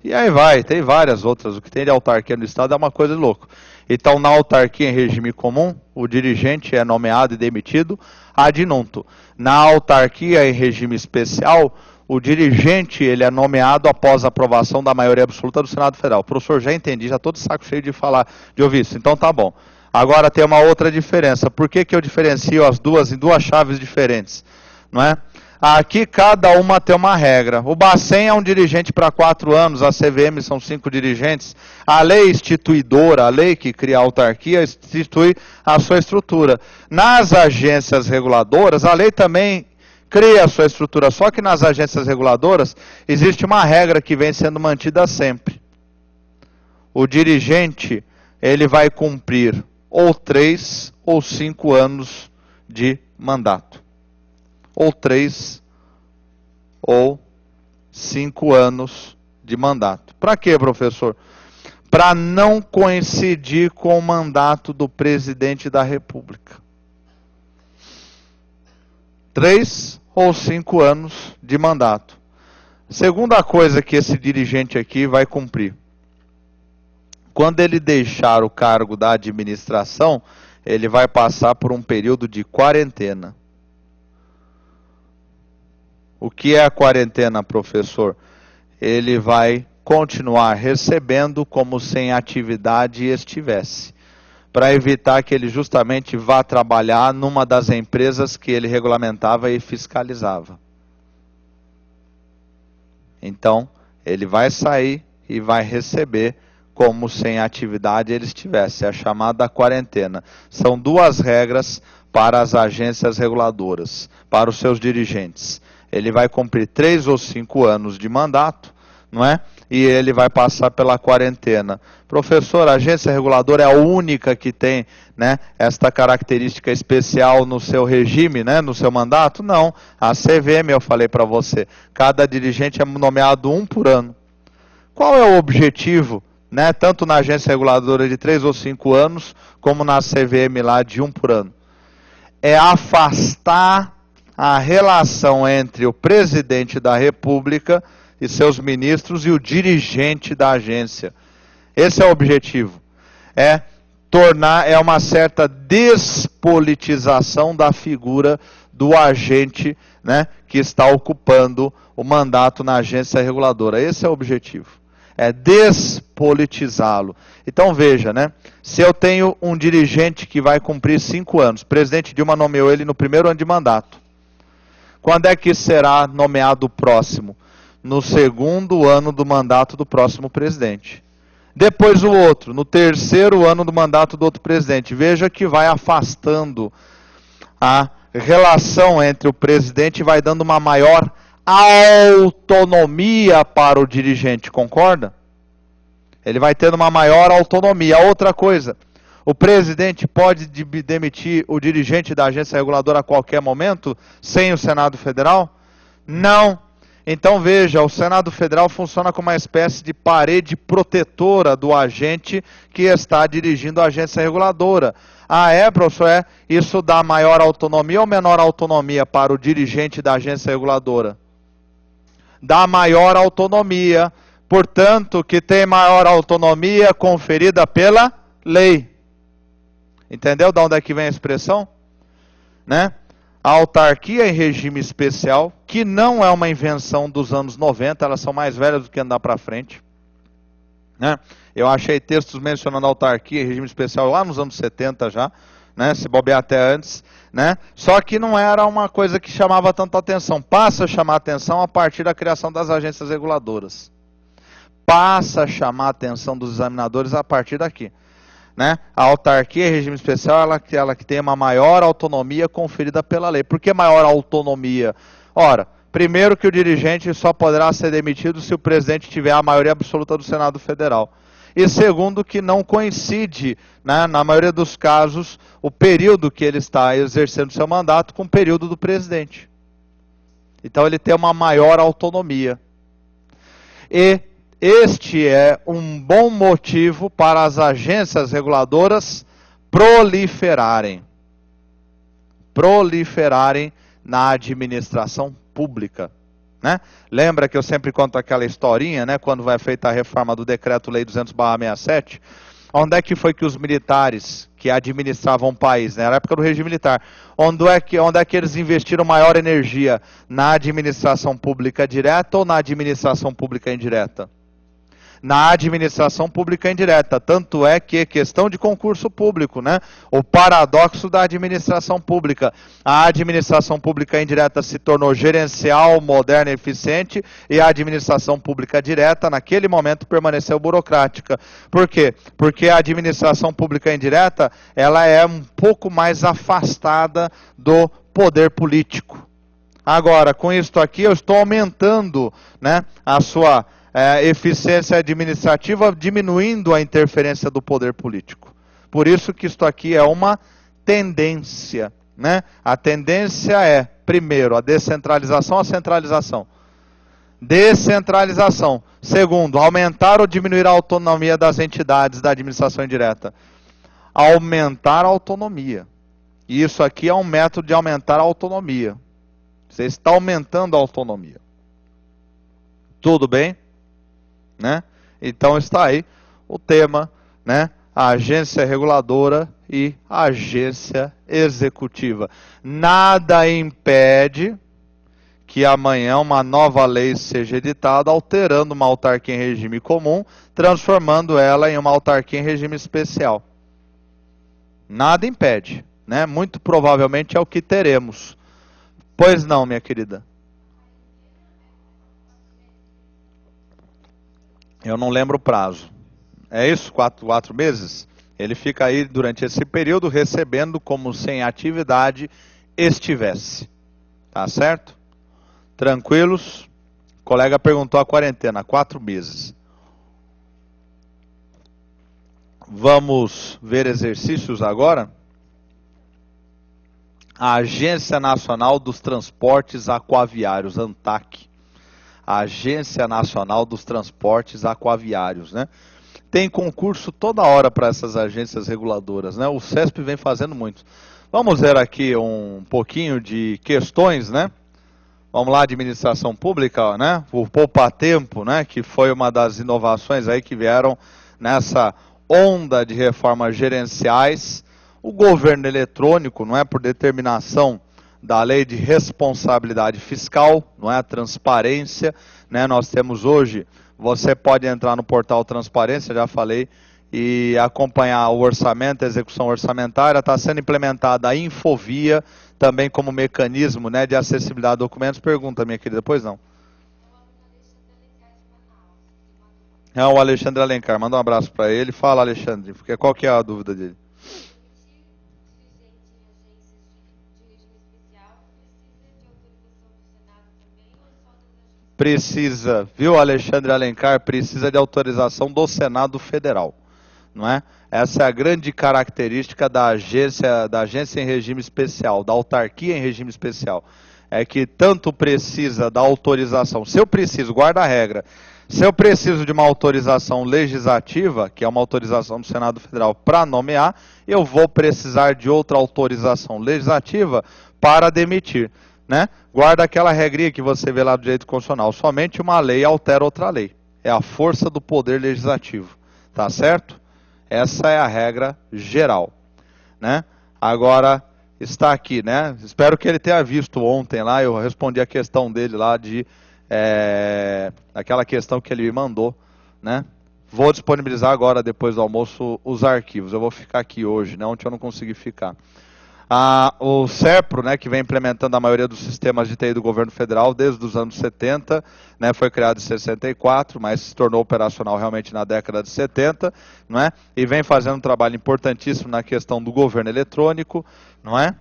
E aí vai, tem várias outras. O que tem de autarquia no Estado é uma coisa de louco. Então, na autarquia em regime comum, o dirigente é nomeado e demitido ad nunto. Na autarquia em regime especial, o dirigente ele é nomeado após a aprovação da maioria absoluta do Senado Federal. Professor, já entendi, já estou de saco cheio de falar, de ouvir isso. Então tá bom. Agora tem uma outra diferença. Por que eu diferencio as duas em duas chaves diferentes? Não é? Aqui cada uma tem uma regra. O Bacen é um dirigente para 4 anos, a CVM são 5 dirigentes. A lei instituidora, a lei que cria a autarquia, institui a sua estrutura. Nas agências reguladoras, a lei também cria a sua estrutura, só que nas agências reguladoras existe uma regra que vem sendo mantida sempre. O dirigente, ele vai cumprir ou 3 ou 5 anos de mandato. Ou 3 ou 5 anos de mandato. Para quê, professor? Para não coincidir com o mandato do presidente da República. 3 ou 5 anos de mandato. Segunda coisa que esse dirigente aqui vai cumprir. Quando ele deixar o cargo da administração, ele vai passar por um período de quarentena. O que é a quarentena, professor? Ele vai continuar recebendo como se em atividade estivesse, para evitar que ele justamente vá trabalhar numa das empresas que ele regulamentava e fiscalizava. Então, ele vai sair e vai receber como se em atividade ele estivesse, é a chamada quarentena. São 2 regras para as agências reguladoras, para os seus dirigentes. Ele vai cumprir 3 ou 5 anos de mandato, não é? E ele vai passar pela quarentena. Professor, a agência reguladora é a única que tem, né, esta característica especial no seu regime, né, no seu mandato? Não. A CVM, eu falei para você, cada dirigente é nomeado 1 por ano. Qual é o objetivo, né, tanto na agência reguladora de 3 ou 5 anos, como na CVM lá de 1 por ano? É afastar a relação entre o presidente da República e seus ministros e o dirigente da agência. Esse é o objetivo. É uma certa despolitização da figura do agente, né, que está ocupando o mandato na agência reguladora. Esse é o objetivo. É despolitizá-lo. Então veja, né? Se eu tenho um dirigente que vai cumprir 5 anos, o presidente Dilma nomeou ele no 1º ano de mandato. Quando é que será nomeado o próximo? No 2º ano do mandato do próximo presidente. Depois o outro, no 3º ano do mandato do outro presidente. Veja que vai afastando a relação entre o presidente e vai dando uma maior autonomia para o dirigente, concorda? Ele vai tendo uma maior autonomia. Outra coisa, o presidente pode demitir o dirigente da agência reguladora a qualquer momento, sem o Senado Federal? Não. Então veja, o Senado Federal funciona como uma espécie de parede protetora do agente que está dirigindo a agência reguladora. Ah, professor, isso dá maior autonomia ou menor autonomia para o dirigente da agência reguladora? Dá maior autonomia, portanto, que tem maior autonomia conferida pela lei. Entendeu de onde é que vem a expressão? Né? A autarquia em regime especial, que não é uma invenção dos anos 90, elas são mais velhas do que andar para frente. Né? Eu achei textos mencionando a autarquia em regime especial lá nos anos 70 já, né? Se bobear até antes. Né? Só que não era uma coisa que chamava tanta atenção. Passa a chamar atenção a partir da criação das agências reguladoras. Passa a chamar a atenção dos examinadores a partir daqui. Né? A autarquia em regime especial, ela que tem uma maior autonomia conferida pela lei. Por que maior autonomia? Ora, primeiro que o dirigente só poderá ser demitido se o presidente tiver a maioria absoluta do Senado Federal. E segundo que não coincide, né, na maioria dos casos, o período que ele está exercendo seu mandato com o período do presidente. Então ele tem uma maior autonomia. E este é um bom motivo para as agências reguladoras proliferarem. Proliferarem na administração pública. Né? Lembra que eu sempre conto aquela historinha, né, quando vai feita a reforma do Decreto-Lei 200/67? Onde é que foi que os militares que administravam o país, né, na época do regime militar, onde é que eles investiram maior energia? Na administração pública direta ou na administração pública indireta? Na administração pública indireta. Tanto é que questão de concurso público, né? O paradoxo da administração pública. A administração pública indireta se tornou gerencial, moderna e eficiente, e a administração pública direta, naquele momento, permaneceu burocrática. Por quê? Porque a administração pública indireta, ela é um pouco mais afastada do poder político. Agora, com isso aqui, eu estou aumentando, né, a sua eficiência administrativa, diminuindo a interferência do poder político. Por isso que isto aqui é uma tendência. Né? A tendência é, primeiro, a descentralização, a centralização. Descentralização. Segundo, aumentar ou diminuir a autonomia das entidades da administração indireta. Aumentar a autonomia. E isso aqui é um método de aumentar a autonomia. Você está aumentando a autonomia. Tudo bem? Né? Então está aí o tema, né? A agência reguladora e a agência executiva. Nada impede que amanhã uma nova lei seja editada, alterando uma autarquia em regime comum, transformando ela em uma autarquia em regime especial. Nada impede, né? Muito provavelmente é o que teremos. Pois não, minha querida? Eu não lembro o prazo. É isso? 4 meses? Ele fica aí durante esse período recebendo como se em atividade estivesse. Tá certo? Tranquilos? O colega perguntou a quarentena, 4 meses. Vamos ver exercícios agora? A Agência Nacional dos Transportes Aquaviários, ANTAQ. A Agência Nacional dos Transportes Aquaviários, né? Tem concurso toda hora para essas agências reguladoras, né? O CESP vem fazendo muito. Vamos ver aqui um pouquinho de questões, né? Vamos lá, administração pública, né? O poupa-tempo, né? Que foi uma das inovações aí que vieram nessa onda de reformas gerenciais. O governo eletrônico, não é, por determinação da lei de responsabilidade fiscal, não é, a transparência, né? Nós temos hoje, você pode entrar no portal Transparência, já falei, e acompanhar o orçamento, a execução orçamentária. Está sendo implementada a Infovia, também como mecanismo, né, de acessibilidade a documentos. Pergunta, minha querida, pois não? É o Alexandre Alencar, manda um abraço para ele. Fala, Alexandre, porque qual que é a dúvida dele? Precisa, viu, Alexandre Alencar? Precisa de autorização do Senado Federal, não é? Essa é a grande característica da agência em regime especial, da autarquia em regime especial. é que tanto precisa da autorização, se eu preciso, guarda a regra, se eu preciso de uma autorização legislativa, que é uma autorização do Senado Federal para nomear, eu vou precisar de outra autorização legislativa para demitir, né? Guarda aquela regrinha que você vê lá do direito constitucional, somente uma lei altera outra lei. É a força do poder legislativo, tá certo? Essa é a regra geral, né? Agora está aqui, né? Espero que ele tenha visto ontem lá, eu respondi a questão dele lá de aquela questão que ele me mandou, né? Vou disponibilizar agora, depois do almoço, os arquivos. Eu vou ficar aqui hoje, né? Ontem eu não consegui ficar. O SERPRO, né, que vem implementando a maioria dos sistemas de TI do governo federal desde os anos 70, né, foi criado em 64, mas se tornou operacional realmente na década de 70, não é? E vem fazendo um trabalho importantíssimo na questão do governo eletrônico, não é?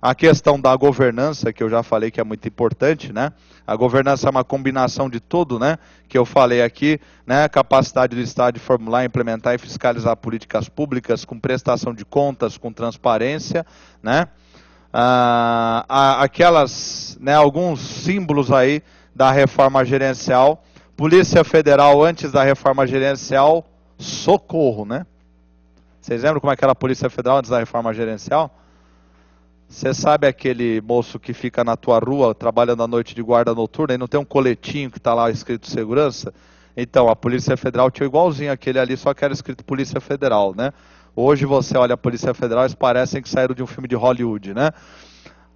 A questão da governança, que eu já falei que é muito importante, né? A governança é uma combinação de tudo, né? Que eu falei aqui, né? Capacidade do Estado de formular, implementar e fiscalizar políticas públicas com prestação de contas, com transparência, né? Aquelas, né? Alguns símbolos aí da reforma gerencial. Polícia Federal antes da reforma gerencial, socorro, né? Vocês lembram como é que era a Polícia Federal antes da reforma gerencial? Você sabe aquele moço que fica na tua rua trabalhando à noite de guarda noturna e não tem um coletinho que está lá escrito segurança? Então, a Polícia Federal tinha igualzinho aquele ali, só que era escrito Polícia Federal, né? Hoje você olha a Polícia Federal, eles parecem que saíram de um filme de Hollywood, né?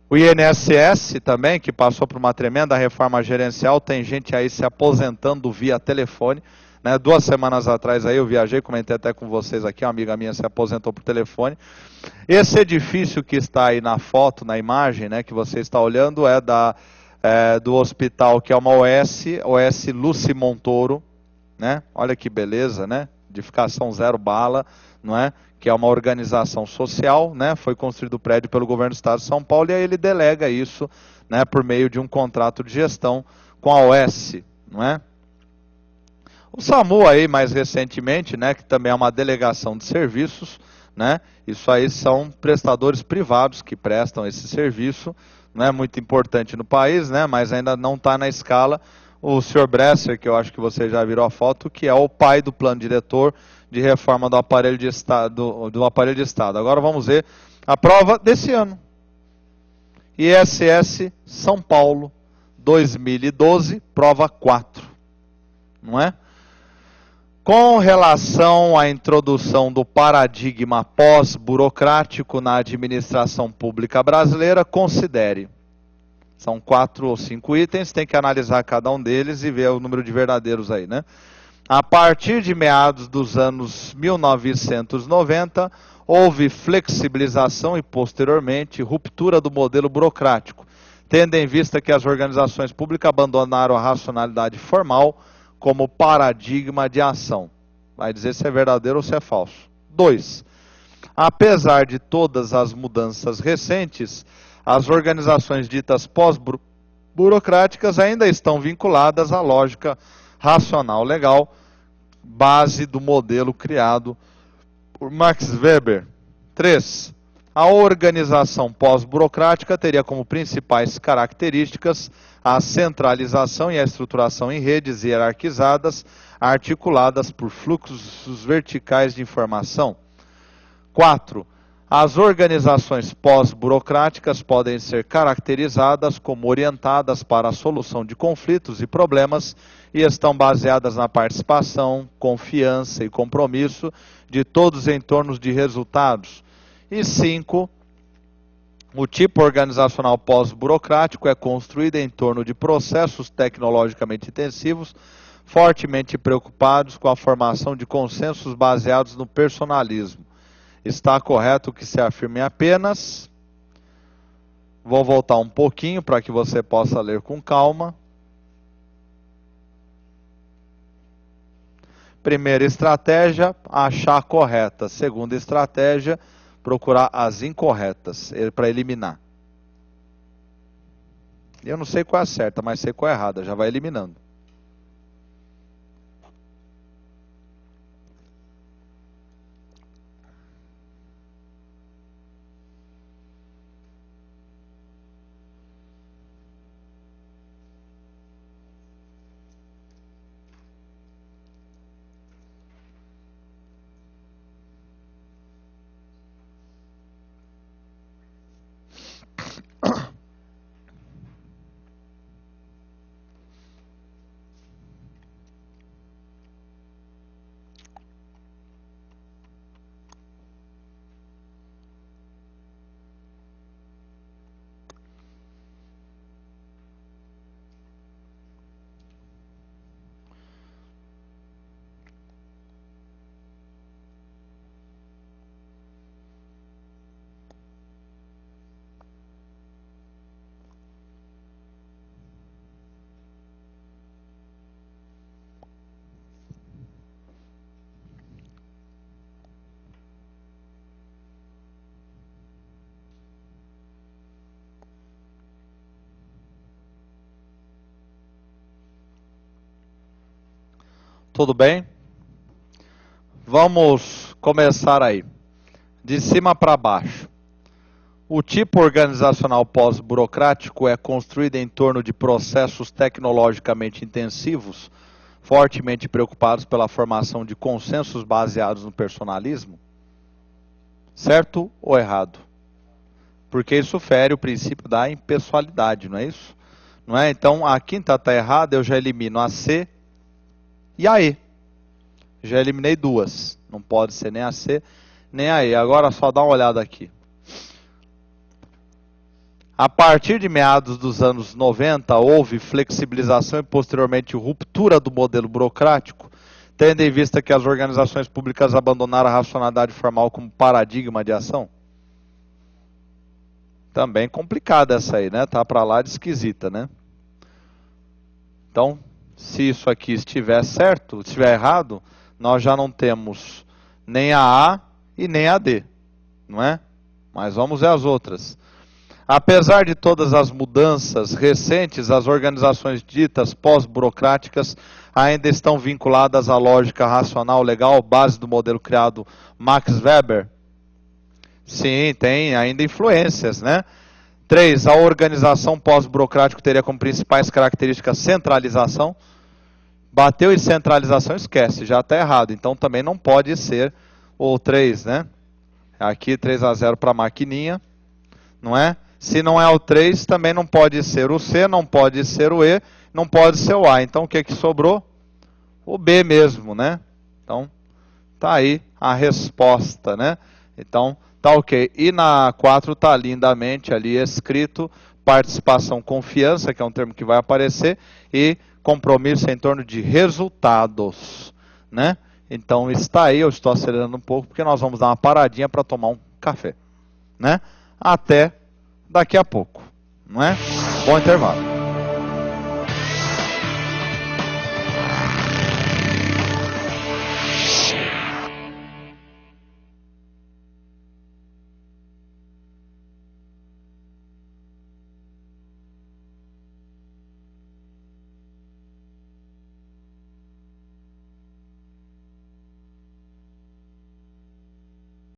O INSS também, que passou por uma tremenda reforma gerencial, tem gente aí se aposentando via telefone, né? 2 semanas atrás aí eu viajei, comentei até com vocês aqui, uma amiga minha se aposentou por telefone. Esse edifício que está aí na foto, na imagem, né, que você está olhando, do hospital que é uma OS Lucy Montoro, né? Olha que beleza, né? Edificação zero bala, não é? Que é uma organização social, né? Foi construído o prédio pelo governo do estado de São Paulo e aí ele delega isso, né, por meio de um contrato de gestão com a OS, não é? O SAMU aí, mais recentemente, né, que também é uma delegação de serviços, né? Isso aí são prestadores privados que prestam esse serviço, não é muito importante no país, né? Mas ainda não está na escala. O senhor Bresser, que eu acho que você já virou a foto, que é o pai do plano diretor de reforma do aparelho de Estado, do aparelho de Estado. Agora vamos ver a prova desse ano. ISS São Paulo, 2012, prova 4, não é? Com relação à introdução do paradigma pós-burocrático na administração pública brasileira, considere. São 4 ou 5 itens, tem que analisar cada um deles e ver o número de verdadeiros aí, né? A partir de meados dos anos 1990, houve flexibilização e, posteriormente, ruptura do modelo burocrático, tendo em vista que as organizações públicas abandonaram a racionalidade formal como paradigma de ação. Vai dizer se é verdadeiro ou se é falso. 2. Apesar de todas as mudanças recentes, as organizações ditas pós-burocráticas ainda estão vinculadas à lógica racional legal, base do modelo criado por Max Weber. 3. A organização pós-burocrática teria como principais características a centralização e a estruturação em redes hierarquizadas, articuladas por fluxos verticais de informação. 4. As organizações pós-burocráticas podem ser caracterizadas como orientadas para a solução de conflitos e problemas e estão baseadas na participação, confiança e compromisso de todos em torno de resultados. E 5. O tipo organizacional pós-burocrático é construído em torno de processos tecnologicamente intensivos, fortemente preocupados com a formação de consensos baseados no personalismo. Está correto que se afirme apenas. Vou voltar um pouquinho para que você possa ler com calma. Primeira estratégia, achar a correta. Segunda estratégia, procurar as incorretas para eliminar. Eu não sei qual é a certa, mas sei qual é a errada, já vai eliminando. tudo bem? Vamos começar aí, de cima para baixo. O tipo organizacional pós-burocrático é construído em torno de processos tecnologicamente intensivos, fortemente preocupados pela formação de consensos baseados no personalismo? Certo ou errado? Porque isso fere o princípio da impessoalidade, não é isso? Não é? Então, a quinta está errada, eu já elimino a C e a E. Já eliminei duas. Não pode ser nem a C, nem a E. Agora só dá uma olhada aqui. A partir de meados dos anos 90, houve flexibilização e posteriormente ruptura do modelo burocrático, tendo em vista que as organizações públicas abandonaram a racionalidade formal como paradigma de ação? Também complicada essa aí, né? Tá para lá de esquisita, né? Então, se isso aqui estiver certo, estiver errado, nós já não temos nem a A e nem a D, não é? Mas vamos ver as outras. Apesar de todas as mudanças recentes, as organizações ditas pós-burocráticas ainda estão vinculadas à lógica racional legal, base do modelo criado Max Weber? Sim, tem ainda influências, né? 3. A organização pós-burocrática teria como principais características centralização. Bateu em centralização, esquece, já está errado. Então também não pode ser o 3, né? Aqui 3-0 para a maquininha, não é? Se não é o 3, também não pode ser o C, não pode ser o E, não pode ser o A. Então o que sobrou? O B mesmo, né? Então, tá aí a resposta, né? Então, tá ok. E na 4 tá lindamente ali escrito participação, confiança, que é um termo que vai aparecer, e compromisso em torno de resultados, né? Então está aí, eu estou acelerando um pouco, porque nós vamos dar uma paradinha para tomar um café, né? Até daqui a pouco, não é? Bom intervalo.